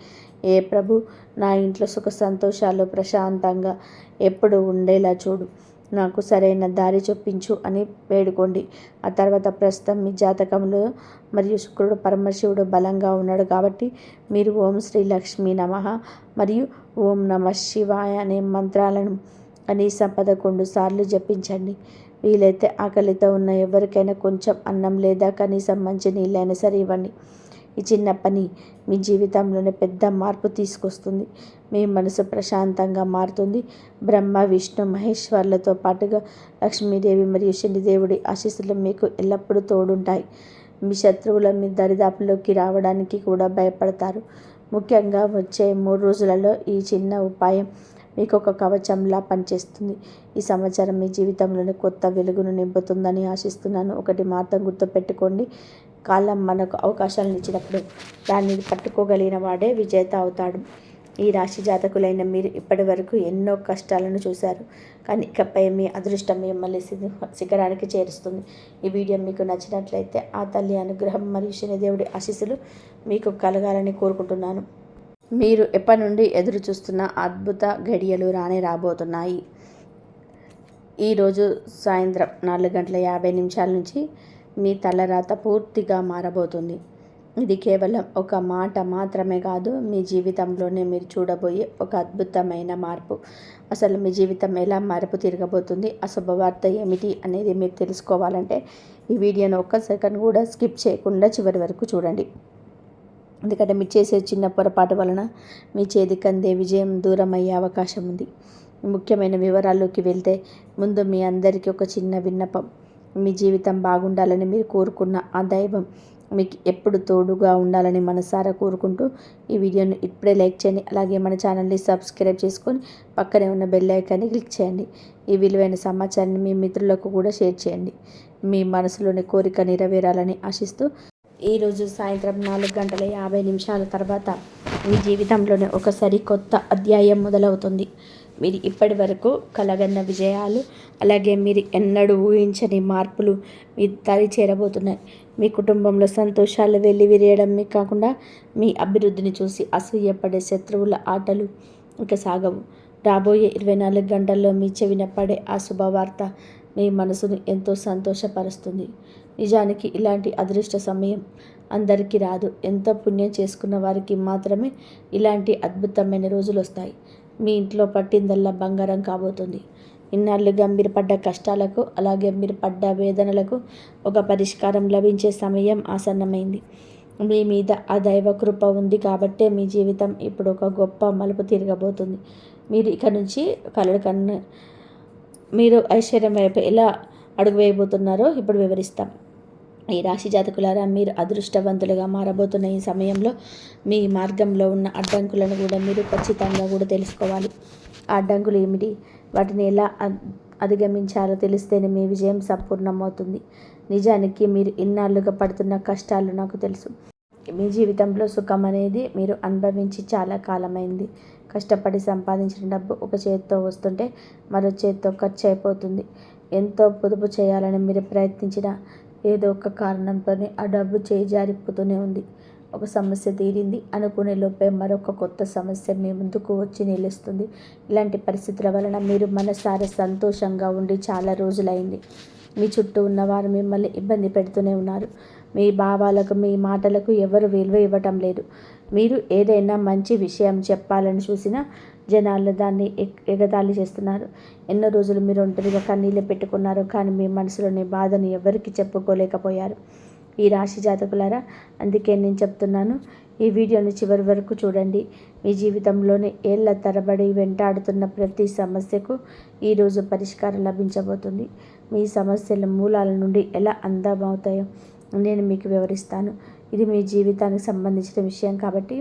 ఏ ప్రభు, నా ఇంట్లో సుఖ సంతోషాలు ప్రశాంతంగా ఎప్పుడు ఉండేలా చూడు, నాకు సరైన దారి చూపించు అని వేడుకోండి. ఆ తర్వాత ప్రస్తుతం మీ జాతకంలో మరియు శుక్రుడు పరమశివుడు బలంగా ఉన్నాడు కాబట్టి మీరు ఓం శ్రీ లక్ష్మీ నమః మరియు ఓం నమః శివాయ అనే మంత్రాలను కనీసం 11 సార్లు జపించండి. వీలైతే ఆకలితో ఉన్న ఎవరికైనా కొంచెం అన్నం లేదా కనీసం మంచి నీళ్ళైనా సరే ఇవ్వండి. ఈ చిన్న పని మీ జీవితంలోనే పెద్ద మార్పు తీసుకొస్తుంది. మీ మనసు ప్రశాంతంగా మారుతుంది. బ్రహ్మ, విష్ణు, మహేశ్వర్లతో పాటుగా లక్ష్మీదేవి మరియు శనిదేవుడి ఆశీస్సులు మీకు ఎల్లప్పుడూ తోడుంటాయి. మీ శత్రువుల మీ దరిదాపుల్లోకి రావడానికి కూడా భయపడతారు. ముఖ్యంగా వచ్చే 3 రోజులలో ఈ చిన్న ఉపాయం మీకు ఒక కవచంలా పనిచేస్తుంది. ఈ సంవత్సరం మీ జీవితంలోని కొత్త వెలుగును నింపుతుందని ఆశిస్తున్నాను. ఒకటి మాత్రం గుర్తుపెట్టుకోండి, కాలం మనకు అవకాశాలను ఇచ్చినప్పుడు దాన్ని పట్టుకోగలిగిన వాడే విజేత అవుతాడు. ఈ రాశి జాతకులైన మీరు ఇప్పటి వరకు ఎన్నో కష్టాలను చూశారు, కానీ ఇకపై మీ అదృష్టం మిమ్మల్ని శిఖరానికి చేరుస్తుంది. ఈ వీడియో మీకు నచ్చినట్లయితే ఆ తల్లి అనుగ్రహం మరియు శనిదేవుడి ఆశీస్సులు మీకు కలగాలని కోరుకుంటున్నాను. మీరు ఎప్పటి నుండి ఎదురు చూస్తున్న అద్భుత ఘడియలు రాబోతున్నాయి. ఈరోజు సాయంత్రం 4:50 నుంచి మీ తలరాత పూర్తిగా మారబోతుంది. ఇది కేవలం ఒక మాట మాత్రమే కాదు, మీ జీవితంలోనే మీరు చూడబోయే ఒక అద్భుతమైన మార్పు. అసలు మీ జీవితం ఎలా మార్పు తిరగబోతుంది, అశుభవార్త ఏమిటి అనేది మీరు తెలుసుకోవాలంటే ఈ వీడియోను ఒక్క సెకండ్ కూడా స్కిప్ చేయకుండా చివరి వరకు చూడండి. ఎందుకంటే మీరు చేసే చిన్న పొరపాటు వలన మీ చేతికి అందే విజయం దూరం అయ్యే అవకాశం ఉంది. ముఖ్యమైన వివరాల్లోకి వెళ్తే ముందు మీ అందరికీ ఒక చిన్న విన్నపం. మీ జీవితం బాగుండాలని మీరు కోరుకున్న ఆ దైవం మీకు ఎప్పుడు తోడుగా ఉండాలని మనసారా కోరుకుంటూ ఈ వీడియోని ఇప్పుడే లైక్ చేయండి. అలాగే మన ఛానల్ని సబ్స్క్రైబ్ చేసుకొని పక్కనే ఉన్న బెల్ ఐకాన్ని క్లిక్ చేయండి. ఈ విలువైన సమాచారాన్ని మీ మిత్రులకు కూడా షేర్ చేయండి. మీ మనసులోని కోరిక నెరవేరాలని ఆశిస్తూ ఈరోజు సాయంత్రం 4:50 తర్వాత మీ జీవితంలోనే ఒక సరికొత్త అధ్యాయం మొదలవుతుంది. మీరు ఇప్పటి వరకు కలగన్న విజయాలు, అలాగే మీరు ఎన్నడూ ఊహించని మార్పులు మీ దరి చేరబోతున్నాయి. మీ కుటుంబంలో సంతోషాలు వెల్లివిరియడమే కాకుండా మీ అభివృద్ధిని చూసి అసూయపడే శత్రువుల ఆటలు ఇక సాగవు. రాబోయే 24 గంటల్లో మీ చెవిన పడే ఆ శుభవార్త మీ మనసును ఎంతో సంతోషపరుస్తుంది. నిజానికి ఇలాంటి అదృష్ట సమయం అందరికీ రాదు. ఎంతో పుణ్యం చేసుకున్న వారికి మాత్రమే ఇలాంటి అద్భుతమైన రోజులు వస్తాయి. మీ ఇంట్లో పట్టిందల్లా బంగారం కాబోతుంది. ఇన్నాళ్ళుగా మీరు పడ్డ కష్టాలకు, అలాగే మీరు పడ్డ వేదనలకు ఒక పరిష్కారం లభించే సమయం ఆసన్నమైంది. మీ మీద ఆ దైవ కృప ఉంది కాబట్టే మీ జీవితం ఇప్పుడు ఒక గొప్ప మలుపు తిరగబోతుంది. మీరు ఇక నుంచి మీరు ఐశ్వర్యం వైపు ఎలా అడుగు వేయబోతున్నారో ఇప్పుడు వివరిస్తాం. ఈ రాశి జాతకులారా, మీరు అదృష్టవంతులుగా మారబోతున్న ఈ సమయంలో మీ మార్గంలో ఉన్న అడ్డంకులను కూడా మీరు ఖచ్చితంగా కూడా తెలుసుకోవాలి. ఆ అడ్డంకులు ఏమిటి, వాటిని ఎలా అధిగమించాలో తెలిస్తేనే మీ విజయం సంపూర్ణమవుతుంది. నిజానికి మీరు ఇన్నాళ్ళుగా పడుతున్న కష్టాలు నాకు తెలుసు. మీ జీవితంలో సుఖం అనేది మీరు అనుభవించి చాలా కాలమైంది. కష్టపడి సంపాదించిన డబ్బు ఒక చేతితో వస్తుంటే మరో చేతితో ఖర్చు అయిపోతుంది. ఎంతో పొదుపు చేయాలని మీరు ప్రయత్నించినా ఏదో ఒక కారణంతోనే ఆ డబ్బు చేజారిపోతూనే ఉంది. ఒక సమస్య తీరింది అనుకునే లోపే మరొక కొత్త సమస్య మీ ముందుకు వచ్చి నిలుస్తుంది. ఇలాంటి పరిస్థితుల వలన మీరు మనసారా సంతోషంగా ఉండి చాలా రోజులైంది. మీ చుట్టూ ఉన్నవారు మిమ్మల్ని ఇబ్బంది పెడుతూనే ఉన్నారు. మీ భావాలకు, మీ మాటలకు ఎవరు విలువ ఇవ్వటం లేదు. మీరు ఏదైనా మంచి విషయం చెప్పాలని చూసినా జనాలు దాన్ని ఎగతాళి చేస్తున్నారు. ఎన్నో రోజులు మీరు ఒంటరిగా కన్నీళ్ళు పెట్టుకున్నారు, కానీ మీ మనసులోని బాధను ఎవరికి చెప్పుకోలేకపోయారు. ఈ రాశి జాతకులారా, అందుకే నేను చెప్తున్నాను, ఈ వీడియోని చివరి వరకు చూడండి. మీ జీవితంలోని ఏళ్ల తరబడి వెంటాడుతున్న ప్రతి సమస్యకు ఈరోజు పరిష్కారం లభించబోతుంది. మీ సమస్యల మూలాల నుండి ఎలా అందమవుతాయో నేను మీకు వివరిస్తాను. ఇది మీ జీవితానికి సంబంధించిన విషయం కాబట్టి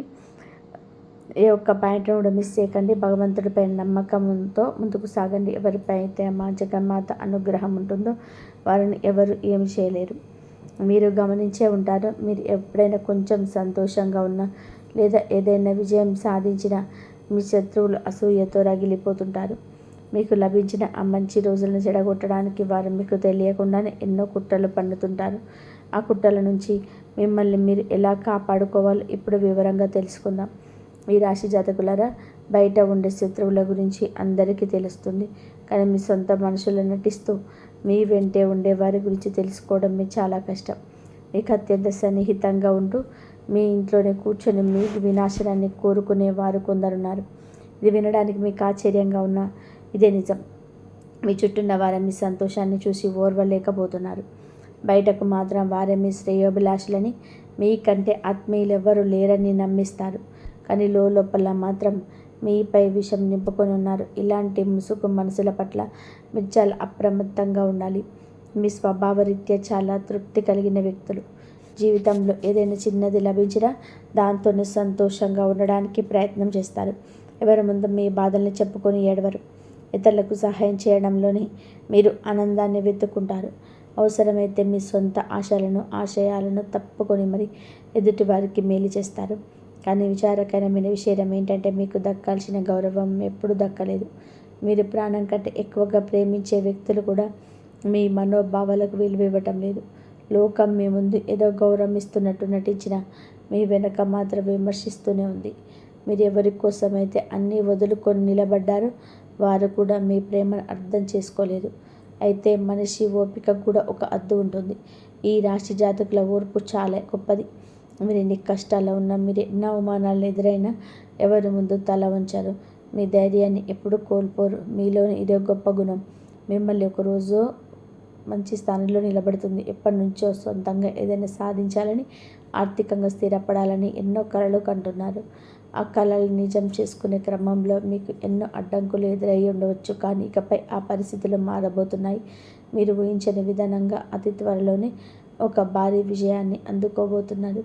ఏ ఒక్క పాయింట్ను కూడా మిస్ చేయకండి. భగవంతుడిపై నమ్మకంతో ముందుకు సాగండి. ఎవరిపై అయితే మా జగన్మాత అనుగ్రహం ఉంటుందో వారిని ఎవరు ఏమి చేయలేరు. మీరు గమనించే ఉంటారు, మీరు ఎప్పుడైనా కొంచెం సంతోషంగా ఉన్నా లేదా ఏదైనా విజయం సాధించినా మీ శత్రువులు అసూయతో రగిలిపోతుంటారు. మీకు లభించిన ఆ మంచి రోజులను చెడగొట్టడానికి వారు మీకు తెలియకుండానే ఎన్నో కుట్రలు పన్నుతుంటారు. ఆ కుట్రల నుంచి మిమ్మల్ని మీరు ఎలా కాపాడుకోవాలో ఇప్పుడు వివరంగా తెలుసుకుందాం. ఈ రాశి జాతకులారా, బయట ఉండే శత్రువుల గురించి అందరికీ తెలుస్తుంది. కానీ మీ సొంత మనుషులు నటిస్తూ మీ వెంటే ఉండే వారి గురించి తెలుసుకోవడం మీకు చాలా కష్టం. మీకు అత్యంత సన్నిహితంగా ఉంటూ మీ ఇంట్లోనే కూర్చొని మీ వినాశనాన్ని కోరుకునే వారు కొందరున్నారు. ఇది వినడానికి మీకు ఆశ్చర్యంగా ఉన్నా ఇదే నిజం. మీ చుట్టూన్న వారే మీ సంతోషాన్ని చూసి ఓర్వలేకపోతున్నారు. బయటకు మాత్రం వారే మీ శ్రేయోభిలాషులని, మీకంటే ఆత్మీయులెవ్వరూ లేరని నమ్మిస్తారు. కానీ లోపల మాత్రం మీపై విషం నింపుకొని ఉన్నారు. ఇలాంటి ముసుగు మనసుల పట్ల మీరు చాలా అప్రమత్తంగా ఉండాలి. మీ స్వభావరీత్యా చాలా తృప్తి కలిగిన వ్యక్తులు. జీవితంలో ఏదైనా చిన్నది లభించినా దాంతోనే సంతోషంగా ఉండడానికి ప్రయత్నం చేస్తారు. ఎవరి ముందు మీ బాధల్ని చెప్పుకొని ఏడవరు. ఇతరులకు సహాయం చేయడంలోనే మీరు ఆనందాన్ని వెతుక్కుంటారు. అవసరమైతే మీ సొంత ఆశయాలను తప్పుకొని మరి ఎదుటి వారికి మేలు చేస్తారు. కానీ విచారకరమైన విషయం ఏంటంటే మీకు దక్కాల్సిన గౌరవం ఎప్పుడూ దక్కలేదు. మీరు ప్రాణం కంటే ఎక్కువగా ప్రేమించే వ్యక్తులు కూడా మీ మనోభావాలకు విలువ ఇవ్వటం లేదు. లోకం మీ ముందు ఏదో గౌరవం ఇస్తున్నట్టు నటించిన మీ వెనక మాత్రం విమర్శిస్తూనే ఉంది. మీరు ఎవరి కోసమైతే అన్నీ వదులుకొని నిలబడ్డారో వారు కూడా మీ ప్రేమను అర్థం చేసుకోలేదు. అయితే మనిషి ఓపిక కూడా ఒక హద్దు ఉంటుంది. ఈ రాశి జాతకుల ఓర్పు చాలా గొప్పది. మీరు ఎన్ని కష్టాల్లో ఉన్నా, మీరు ఎన్ని అవమానాలను ఎదురైనా ఎవరి ముందు తల వంచరు. మీ ధైర్యాన్ని ఎప్పుడూ కోల్పోరు. మీలోని ఇదే గొప్ప గుణం మిమ్మల్ని ఒకరోజు మంచి స్థానంలో నిలబడుతుంది. ఎప్పటి నుంచో సొంతంగా ఏదైనా సాధించాలని, ఆర్థికంగా స్థిరపడాలని ఎన్నో కలలు కంటున్నారు. ఆ కలలు నిజం చేసుకునే క్రమంలో మీకు ఎన్నో అడ్డంకులు ఎదురయ్యి ఉండవచ్చు. కానీ ఇకపై ఆ పరిస్థితులు మారబోతున్నాయి. మీరు ఊహించని విధానంగా అతి త్వరలోనే ఒక భారీ విజయాన్ని అందుకోబోతున్నారు.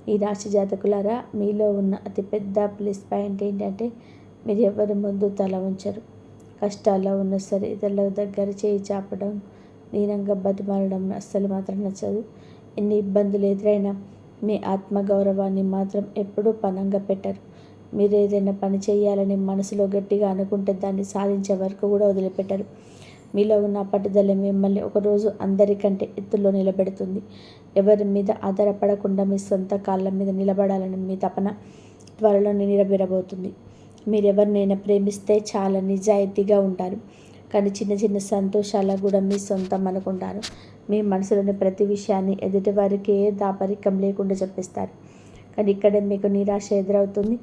ఈ రాశి జాతకులారా, మీలో ఉన్న అతిపెద్ద ప్లస్ పాయింట్ ఏంటంటే మీరు ఎవరి ముందు తల ఉంచరు. కష్టాల్లో ఉన్న సరే ఇతరుల దగ్గర చేయి చాపడం, దీనంగా బతిమాలడం అస్సలు మాత్రం నచ్చదు. ఎన్ని ఇబ్బందులు ఎదురైనా మీ ఆత్మగౌరవాన్ని మాత్రం ఎప్పుడూ పణంగా పెట్టరు. మీరు ఏదైనా పని చేయాలని మనసులో గట్టిగా అనుకుంటే దాన్ని సాధించే వరకు కూడా వదిలిపెట్టరు. మీలో ఉన్న పట్టుదల మిమ్మల్ని ఒకరోజు అందరికంటే ఎత్తులో నిలబెడుతుంది. ఎవరి మీద ఆధారపడకుండా మీ సొంత కాళ్ళ మీద నిలబడాలని మీ తపన త్వరలోనే నెరవేరబోతుంది. మీరెవరినైనా ప్రేమిస్తే చాలా నిజాయితీగా ఉంటారు. కానీ చిన్న చిన్న సంతోషాలకు కూడా మీ సొంతం అనుకుంటారు. మీ మనసులోని ప్రతి విషయాన్ని ఎదుటివారికి ఏ దాపరికం లేకుండా చెప్పిస్తారు. కానీ ఇక్కడే మీకు నిరాశ ఎదురవుతుంది.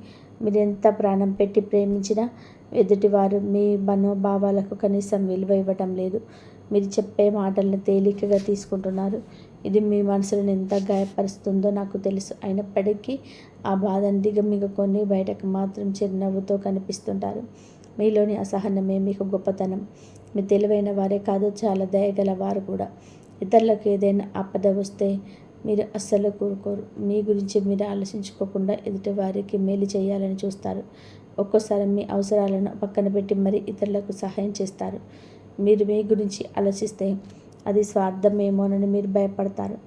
మీరు ఎంత ప్రాణం పెట్టి ప్రేమించినా ఎదుటివారు మీ మనోభావాలకు కనీసం విలువ ఇవ్వటం లేదు. మీరు చెప్పే మాటలను తేలికగా తీసుకుంటున్నారు. ఇది మీ మనసులను ఎంత గాయపరుస్తుందో నాకు తెలుసు. అయినప్పటికీ ఆ బాధను దిగమింగుకొని బయటకు మాత్రం చిరునవ్వుతో కనిపిస్తుంటారు. మీలోని అసహనమే మీకు గొప్పతనం. మీ తెలివైన వారే కాదు, చాలా దయగల వారు కూడా. ఇతరులకు ఏదైనా ఆపద వస్తే మీరు అస్సలు కోరుకోరు. మీ గురించి మీరు ఆలోచించుకోకుండా ఎదుటి వారికి మేలు చేయాలని చూస్తారు. ఒక్కోసారి మీ అవసరాలను పక్కన పెట్టి మరీ ఇతరులకు సహాయం చేస్తారు. మీరు మీ గురించి ఆలోచిస్తే అది స్వార్థమేమోనని మీరు భయపడతారు.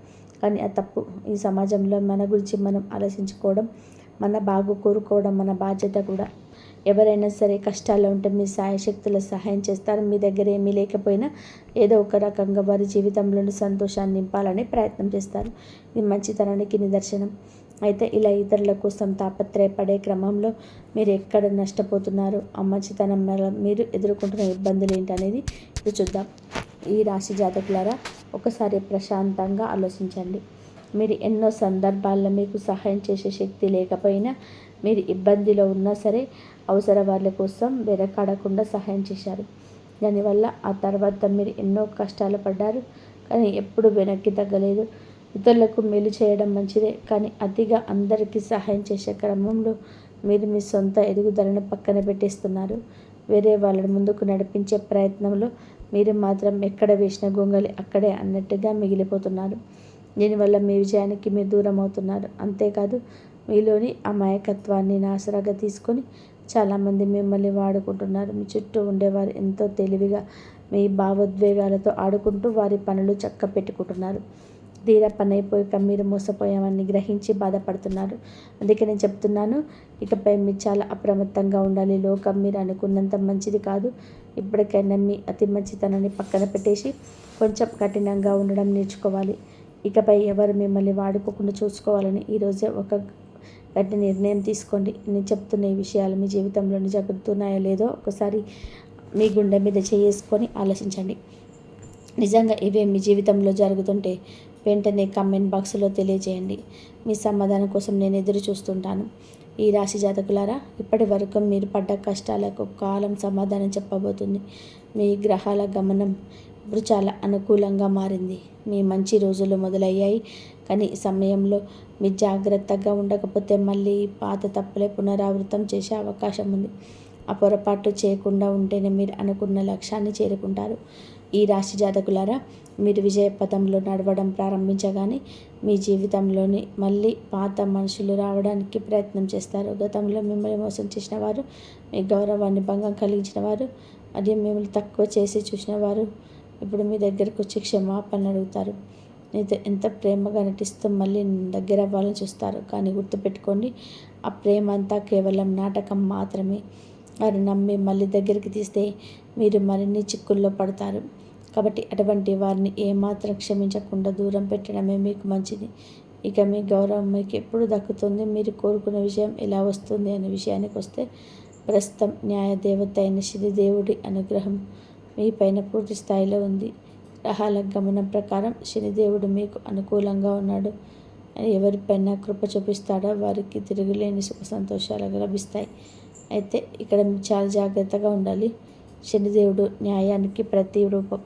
కానీ అది తప్పు. ఈ సమాజంలో మన గురించి మనం ఆలోచించుకోవడం, మన బాగు కోరుకోవడం మన బాధ్యత కూడా. ఎవరైనా సరే కష్టాల్లో ఉంటే మీ సాయశక్తుల సహాయం చేస్తారు. మీ దగ్గర ఏమీ లేకపోయినా ఏదో ఒక రకంగా వారి జీవితంలోని సంతోషాన్ని నింపాలని ప్రయత్నం చేస్తారు. ఇది మంచితనానికి నిదర్శనం. అయితే ఇలా ఇతరుల కోసం తాపత్రయపడే క్రమంలో మీరు ఎక్కడ నష్టపోతున్నారు, ఆ మంచితనం వల్ల మీరు ఎదుర్కొంటున్న ఇబ్బందులు ఏంటనేది ఇప్పుడు చూద్దాం. ఈ రాశి జాతకులారా, ఒకసారి ప్రశాంతంగా ఆలోచించండి. మీరు ఎన్నో సందర్భాల్లో మీకు సహాయం చేసే శక్తి లేకపోయినా, మీరు ఇబ్బందిలో ఉన్నా సరే అవసర వాళ్ళ కోసం వెనకాడకుండా సహాయం చేశారు. దానివల్ల ఆ తర్వాత మీరు ఎన్నో కష్టాలు పడ్డారు. కానీ ఎప్పుడు వెనక్కి తగ్గలేదు. ఇతరులకు మేలు చేయడం మంచిదే, కానీ అతిగా అందరికీ సహాయం చేసే క్రమంలో మీరు మీ సొంత ఎదుగుదలను పక్కన పెట్టేస్తున్నారు. వేరే వాళ్ళని ముందుకు నడిపించే ప్రయత్నంలో మీరు మాత్రం ఎక్కడ వేసిన గొంగలి అక్కడే అన్నట్టుగా మిగిలిపోతున్నారు. దీనివల్ల మీ విజయానికి మీరు దూరం అవుతున్నారు. అంతేకాదు, మీలోని అమాయకత్వాన్ని ఆసరాగా తీసుకొని చాలామంది మిమ్మల్ని వాడుకుంటున్నారు. మీ చుట్టూ ఉండేవారు ఎంతో తెలివిగా మీ భావోద్వేగాలతో ఆడుకుంటూ వారి పనులు చక్క పెట్టుకుంటున్నారు. తీరా పని అయిపోయాక మీరు మోసపోయామని గ్రహించి బాధపడుతున్నారు. అందుకే నేను చెప్తున్నాను, ఇకపై మీరు చాలా అప్రమత్తంగా ఉండాలి. లోకం మీరు అనుకున్నంత మంచిది కాదు. ఇప్పటికైనా మీ అతి మంచితనాన్ని పక్కన పెట్టేసి కొంచెం కఠినంగా ఉండడం నేర్చుకోవాలి. ఇకపై ఎవరు మిమ్మల్ని వాడుకోకుండా చూసుకోవాలని ఈరోజే ఒక గట్టి నిర్ణయం తీసుకోండి. నేను చెప్తున్న ఈ విషయాలు మీ జీవితంలో జరుగుతున్నాయో లేదో ఒకసారి మీ గుండె మీద చేసుకొని ఆలోచించండి. నిజంగా ఇవే మీ జీవితంలో జరుగుతుంటే వెంటనే కామెంట్ బాక్స్లో తెలియజేయండి. మీ సమాధానం కోసం నేను ఎదురు చూస్తుంటాను. ఈ రాశి జాతకులారా, ఇప్పటి వరకు మీరు పడ్డ కష్టాలకు కాలం సమాధానం చెప్పబోతుంది. మీ గ్రహాల గమనం ఇప్పుడు చాలా అనుకూలంగా మారింది. మీ మంచి రోజులు మొదలయ్యాయి. కానీ ఈ సమయంలో మీరు జాగ్రత్తగా ఉండకపోతే మళ్ళీ పాత తప్పులే పునరావృతం చేసే అవకాశం ఉంది. ఆ పొరపాట్లు చేయకుండా ఉంటేనే మీరు అనుకున్న లక్ష్యాన్ని చేరుకుంటారు. ఈ రాశి జాతకులారా, మీరు విజయ పథంలో నడవడం ప్రారంభించగానే మీ జీవితంలోని మళ్ళీ పాత మనుషులు రావడానికి ప్రయత్నం చేస్తారు. గతంలో మిమ్మల్ని మోసం చేసిన వారు, మీ గౌరవాన్ని భంగం కలిగించిన వారు మరియు మిమ్మల్ని తక్కువ చేసి చూసిన వారు ఇప్పుడు మీ దగ్గరకు వచ్చి క్షమాపణ అడుగుతారు. మీతో ఎంత ప్రేమగా నటిస్తూ మళ్ళీ దగ్గర అవ్వాలని చూస్తారు. కానీ గుర్తుపెట్టుకోండి, ఆ ప్రేమ అంతా కేవలం నాటకం మాత్రమే. వారు నమ్మి మళ్ళీ దగ్గరికి తీస్తే మీరు మరిన్ని చిక్కుల్లో పడతారు. కాబట్టి అటువంటి వారిని ఏమాత్రం క్షమించకుండా దూరం పెట్టడమే మీకు మంచిది. ఇక మీ గౌరవం మీకు ఎప్పుడు దక్కుతుంది, మీరు కోరుకున్న విషయం ఎలా వస్తుంది అనే విషయానికి వస్తే, ప్రస్తుతం న్యాయదేవత అయిన శనిదేవుడి అనుగ్రహం మీ పైన పూర్తి స్థాయిలో ఉంది. గ్రహాల గమనం ప్రకారం శనిదేవుడు మీకు అనుకూలంగా ఉన్నాడు. ఎవరిపైన కృప చూపిస్తాడో వారికి తిరుగులేని సుఖ సంతోషాలు లభిస్తాయి. అయితే ఇక్కడ చాలా జాగ్రత్తగా ఉండాలి. శనిదేవుడు న్యాయానికి ప్రతి రూపం.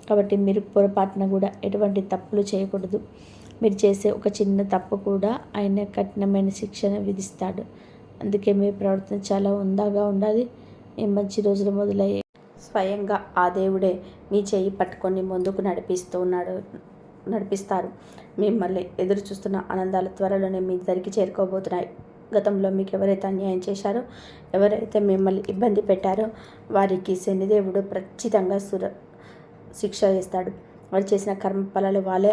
కాబట్టి మీరు పొరపాటున కూడా ఎటువంటి తప్పులు చేయకూడదు. మీరు చేసే ఒక చిన్న తప్పు కూడా ఆయన కఠినమైన శిక్షను విధిస్తాడు. అందుకే మీ ప్రవర్తన చాలా హుందాగా ఉండాలి. మీ మంచి రోజులు మొదలయ్యాయి. స్వయంగా ఆ దేవుడే మీ చేయి పట్టుకొని ముందుకు నడిపిస్తారు. మిమ్మల్ని ఎదురు చూస్తున్న ఆనందాల త్వరలోనే మీ దగ్గరికి చేరుకోబోతున్నాయి. గతంలో మీకు ఎవరైతే అన్యాయం చేశారో, ఎవరైతే మిమ్మల్ని ఇబ్బంది పెట్టారో వారికి శనిదేవుడు ఖచ్చితంగా శిక్ష వేస్తాడు. వారు చేసిన కర్మ ఫలాలు వాళ్ళే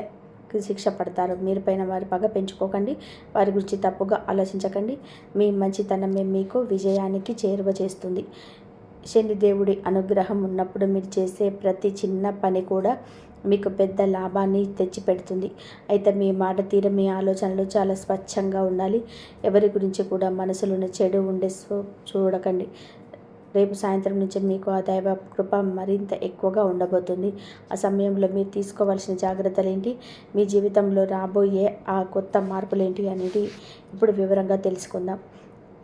శిక్ష పడతారు. మీరు పైన వారి పగ పెంచుకోకండి. వారి గురించి తప్పుగా ఆలోచించకండి. మీ మంచితనమే మీకు విజయానికి చేరువ చేస్తుంది. శనిదేవుడి అనుగ్రహం ఉన్నప్పుడు మీరు చేసే ప్రతి చిన్న పని కూడా మీకు పెద్ద లాభాన్ని తెచ్చిపెడుతుంది. అయితే మీ మాట తీరు, మీ ఆలోచనలు చాలా స్వచ్ఛంగా ఉండాలి. ఎవరి గురించి కూడా మనసులోని చెడు ఉండే చూడకండి. రేపు సాయంత్రం నుంచి మీకు ఆ దైవ కృప మరింత ఎక్కువగా ఉండబోతుంది. ఆ సమయంలో మీరు తీసుకోవాల్సిన జాగ్రత్తలు ఏంటి, మీ జీవితంలో రాబోయే ఆ కొత్త మార్పులు ఏంటి అనేది ఇప్పుడు వివరంగా తెలుసుకుందాం.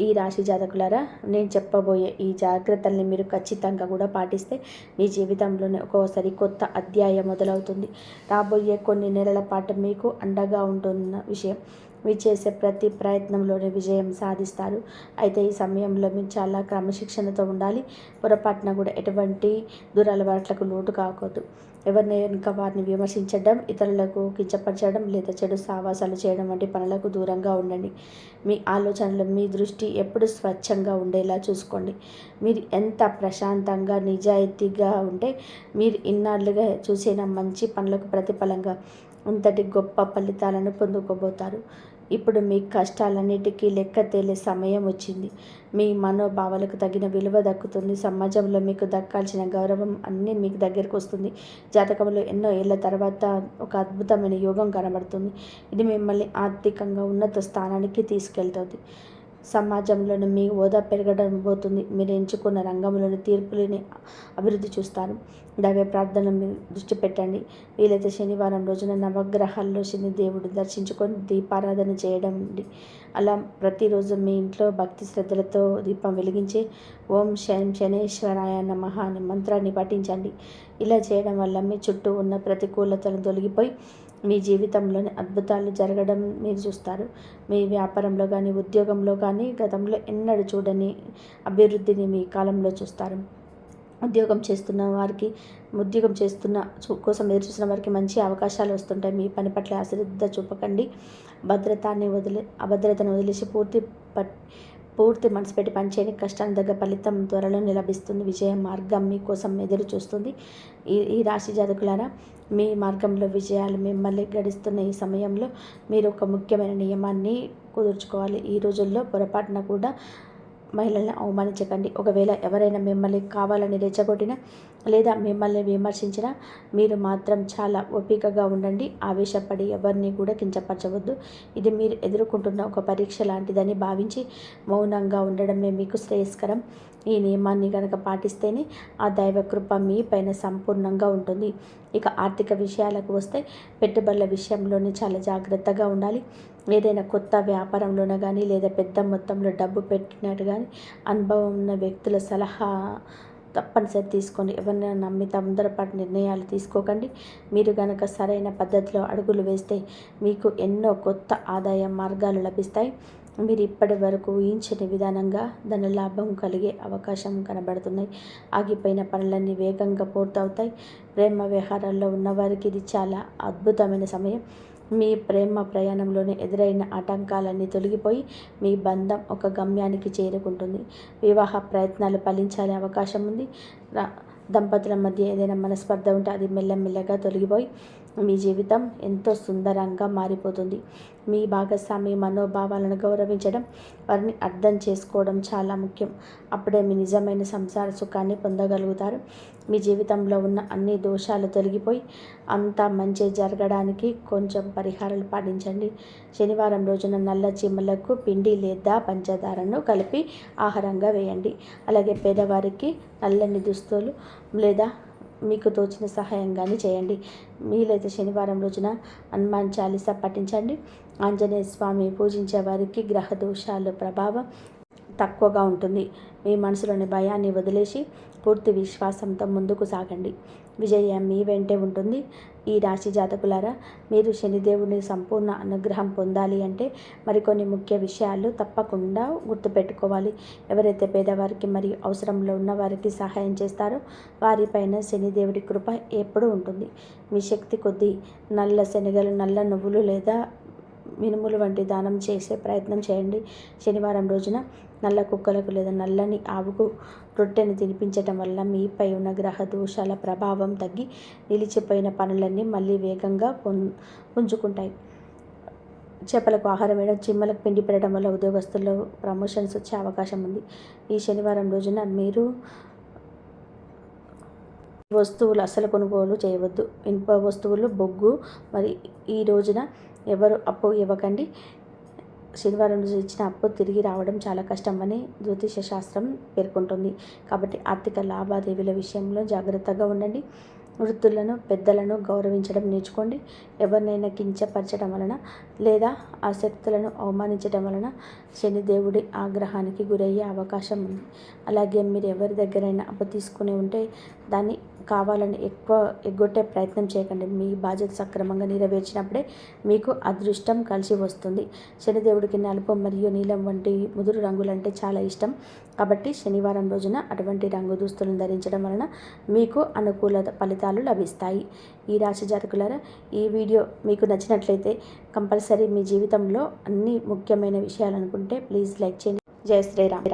ఈ రాశి జాతకులారా, నేను చెప్పబోయే ఈ జాగ్రత్తల్ని మీరు ఖచ్చితంగా కూడా పాటిస్తే మీ జీవితంలోనే ఒక్కోసారి కొత్త అధ్యాయం మొదలవుతుంది. రాబోయే కొన్ని నెలల పాటు మీకు అండగా ఉంటున్న విషయం, మీరు చేసే ప్రతి ప్రయత్నంలోనే విజయం సాధిస్తారు. అయితే ఈ సమయంలో మీరు చాలా క్రమశిక్షణతో ఉండాలి. పొరపాటున కూడా ఎటువంటి దురలవాట్లకు లోటు కాకూడదు. ఎవరిని ఇంకా వారిని విమర్శించడం, ఇతరులకు కించపరచడం లేదా చెడు సావాసాలు చేయడం వంటి పనులకు దూరంగా ఉండండి. మీ ఆలోచనలు, మీ దృష్టి ఎప్పుడు స్వచ్ఛంగా ఉండేలా చూసుకోండి. మీరు ఎంత ప్రశాంతంగా నిజాయితీగా ఉంటే మీరు ఇన్నాళ్ళుగా చూసిన మంచి పనులకు ప్రతిఫలంగా అంతటి గొప్ప ఫలితాలను పొందుకోబోతారు. ఇప్పుడు మీ కష్టాలన్నిటికీ లెక్క తేలే సమయం వచ్చింది. మీ మనోభావాలకు తగిన విలువ దక్కుతుంది. సమాజంలో మీకు దక్కాల్సిన గౌరవం అన్నీ మీకు దగ్గరకు వస్తుంది. జాతకంలో ఎన్నో ఏళ్ల తర్వాత ఒక అద్భుతమైన యోగం కనబడుతుంది. ఇది మిమ్మల్ని ఆర్థికంగా ఉన్నత స్థానానికి తీసుకెళ్తుంది. సమాజంలోని మీ హోదా పెరగడం పోతుంది. మీరు ఎంచుకున్న రంగంలోని తీర్పులని అభివృద్ధి చూస్తారు. దైవ ప్రార్థన మీరు దృష్టి పెట్టండి. వీలైతే శనివారం రోజున నవగ్రహాల్లో శనిదేవుడు దర్శించుకొని దీపారాధన చేయడం. అలా ప్రతిరోజు మీ ఇంట్లో భక్తి శ్రద్ధలతో దీపం వెలిగించి ఓం శనేశ్వరాయ నమః అనే మంత్రాన్ని పఠించండి. ఇలా చేయడం వల్ల మీ చుట్టూ ఉన్న ప్రతికూలతలు తొలగిపోయి మీ జీవితంలోని అద్భుతాలు జరగడం మీరు చూస్తారు. మీ వ్యాపారంలో కానీ, ఉద్యోగంలో కానీ గతంలో ఎన్నడూ చూడని అభివృద్ధిని మీ కాలంలో చూస్తారు. ఉద్యోగం చేస్తున్న కోసం ఎదురు చూసిన వారికి మంచి అవకాశాలు వస్తుంటాయి. మీ పని పట్ల అశ్రద్ధ చూపకండి. అభద్రతను వదిలేసి పూర్తి మనసు పెట్టి పనిచేయని కష్టాన్ని దగ్గర ఫలితం త్వరలో లభిస్తుంది. విజయ మార్గం మీకోసం ఎదురు చూస్తుంది. ఈ రాశి జాతకులారా, మీ మార్గంలో విజయాలు మిమ్మల్ని గడిస్తున్న ఈ సమయంలో మీరు ఒక ముఖ్యమైన నియమాన్ని కుదుర్చుకోవాలి. ఈ రోజుల్లో పొరపాటున కూడా మహిళల్ని అవమానించకండి. ఒకవేళ ఎవరైనా మిమ్మల్ని కావాలని రెచ్చగొట్టినా లేదా మిమ్మల్ని విమర్శించినా మీరు మాత్రం చాలా ఓపికగా ఉండండి. ఆవేశపడి ఎవరిని కూడా కించపరచవద్దు. ఇది మీరు ఎదుర్కొంటున్న ఒక పరీక్ష లాంటిదని భావించి మౌనంగా ఉండడమే మీకు శ్రేయస్కరం. ఈ నియమాన్ని కనుక పాటిస్తేనే ఆ దైవకృప మీ పైన సంపూర్ణంగా ఉంటుంది. ఇక ఆర్థిక విషయాలకు వస్తే పెట్టుబడుల విషయంలోనే చాలా జాగ్రత్తగా ఉండాలి. ఏదైనా కొత్త వ్యాపారంలోనే కానీ లేదా పెద్ద మొత్తంలో డబ్బు పెట్టినట్టు కానీ అనుభవం ఉన్న వ్యక్తుల సలహా తప్పనిసరి తీసుకోండి. ఎవరినైనా నమ్మి తొందరపాటు నిర్ణయాలు తీసుకోకండి. మీరు కనుక సరైన పద్ధతిలో అడుగులు వేస్తే మీకు ఎన్నో కొత్త ఆదాయ మార్గాలు లభిస్తాయి. మీరు ఇప్పటి వరకు ఊహించని విధానంగా ధనలాభం కలిగే అవకాశం కనబడుతున్నాయి. ఆగిపోయిన పనులన్నీ వేగంగా పూర్తవుతాయి. ప్రేమ వ్యవహారాల్లో ఉన్నవారికి ఇది చాలా అద్భుతమైన సమయం. మీ ప్రేమ ప్రయాణంలోనే ఎదురైన ఆటంకాలన్నీ తొలగిపోయి మీ బంధం ఒక గమ్యానికి చేరుకుంటుంది. వివాహ ప్రయత్నాలు ఫలించాలనే అవకాశం ఉంది. దంపతుల మధ్య ఏదైనా మనస్పర్ధ ఉంటే అది మెల్లమెల్లగా తొలగిపోయి మీ జీవితం ఎంతో సుందరంగా మారిపోతుంది. మీ భాగస్వామి మనోభావాలను గౌరవించడం, వారిని అర్థం చేసుకోవడం చాలా ముఖ్యం. అప్పుడే మీ నిజమైన సంసార సుఖాన్ని పొందగలుగుతారు. మీ జీవితంలో ఉన్న అన్ని దోషాలు తొలగిపోయి అంతా మంచి జరగడానికి కొంచెం పరిహారాలు పాటించండి. శనివారం రోజున నల్ల చీమలకు పిండి లేదా పంచదారను కలిపి ఆహారంగా వేయండి. అలాగే పేదవారికి నల్లని దుస్తులు లేదా మీకు తోచిన సహాయం కానీ చేయండి. వీలైతే శనివారం రోజున హనుమాన్ చాలీసా పఠించండి. ఆంజనేయ స్వామి పూజించే వారికి గ్రహ దోషాల ప్రభావం తక్కువగా ఉంటుంది. మీ మనసులోని భయాన్ని వదిలేసి పూర్తి విశ్వాసంతో ముందుకు సాగండి. విజయం మీ వెంటే ఉంటుంది. ఈ రాశి జాతకులారా, మీరు శనిదేవుని సంపూర్ణ అనుగ్రహం పొందాలి అంటే మరికొన్ని ముఖ్య విషయాలు తప్పకుండా గుర్తుపెట్టుకోవాలి. ఎవరైతే పేదవారికి మరియు అవసరంలో ఉన్న వారికి సహాయం చేస్తారో వారిపైన శనిదేవుడి కృప ఎప్పుడూ ఉంటుంది. మీ శక్తి కొద్దీ నల్ల శనగలు, నల్ల నువ్వులు లేదా మినుములు వంటి దానం చేసే ప్రయత్నం చేయండి. శనివారం రోజున నల్ల కుక్కలకు లేదా నల్లని ఆవుకు రొట్టెను తినిపించటం వల్ల మీపై ఉన్న గ్రహ దోషాల ప్రభావం తగ్గి నిలిచిపోయిన పనులన్నీ మళ్ళీ వేగంగా పుంజుకుంటాయి. చేపలకు ఆహారం వేయడం, చిమ్మలకు పిండి పెట్టడం వల్ల ఉద్యోగస్తుల్లో ప్రమోషన్స్ వచ్చే అవకాశం ఉంది. ఈ శనివారం రోజున మీరు వస్తువులు అస్సలు కొనుగోలు చేయవద్దు. ఇనుప వస్తువులు, బొగ్గు మరి ఈ రోజున ఎవరు అప్పు ఇవ్వకండి. శనివారం రోజు ఇచ్చిన అప్పు తిరిగి రావడం చాలా కష్టమని జ్యోతిష శాస్త్రం పేర్కొంటుంది. కాబట్టి ఆర్థిక లావాదేవీల విషయంలో జాగ్రత్తగా ఉండండి. వృద్ధులను, పెద్దలను గౌరవించడం నేర్చుకోండి. ఎవరినైనా కించపరచడం వలన లేదా ఆ శక్తులను అవమానించడం వలన శనిదేవుడి ఆగ్రహానికి గురయ్యే అవకాశం ఉంది. అలాగే మీరు ఎవరి దగ్గరైనా అప్పు తీసుకుని ఉంటే దాన్ని కావాలని ఎక్కువ ఎగ్గొట్టే ప్రయత్నం చేయకండి. మీ బాధ్యత సక్రమంగా నెరవేర్చినప్పుడే మీకు అదృష్టం కలిసి వస్తుంది. శనిదేవుడికి నలుపు మరియు నీలం వంటి ముదురు రంగులంటే చాలా ఇష్టం. కాబట్టి శనివారం రోజున అటువంటి రంగు దుస్తులను ధరించడం వలన మీకు అనుకూల ఫలితాలు లభిస్తాయి. ఈ రాశి జాతకులారా, ఈ వీడియో మీకు నచ్చినట్లయితే కంపల్సరీ మీ జీవితంలో అన్ని ముఖ్యమైన విషయాలు అనుకుంటే ప్లీజ్ లైక్ చేయండి. జై శ్రీరామ్.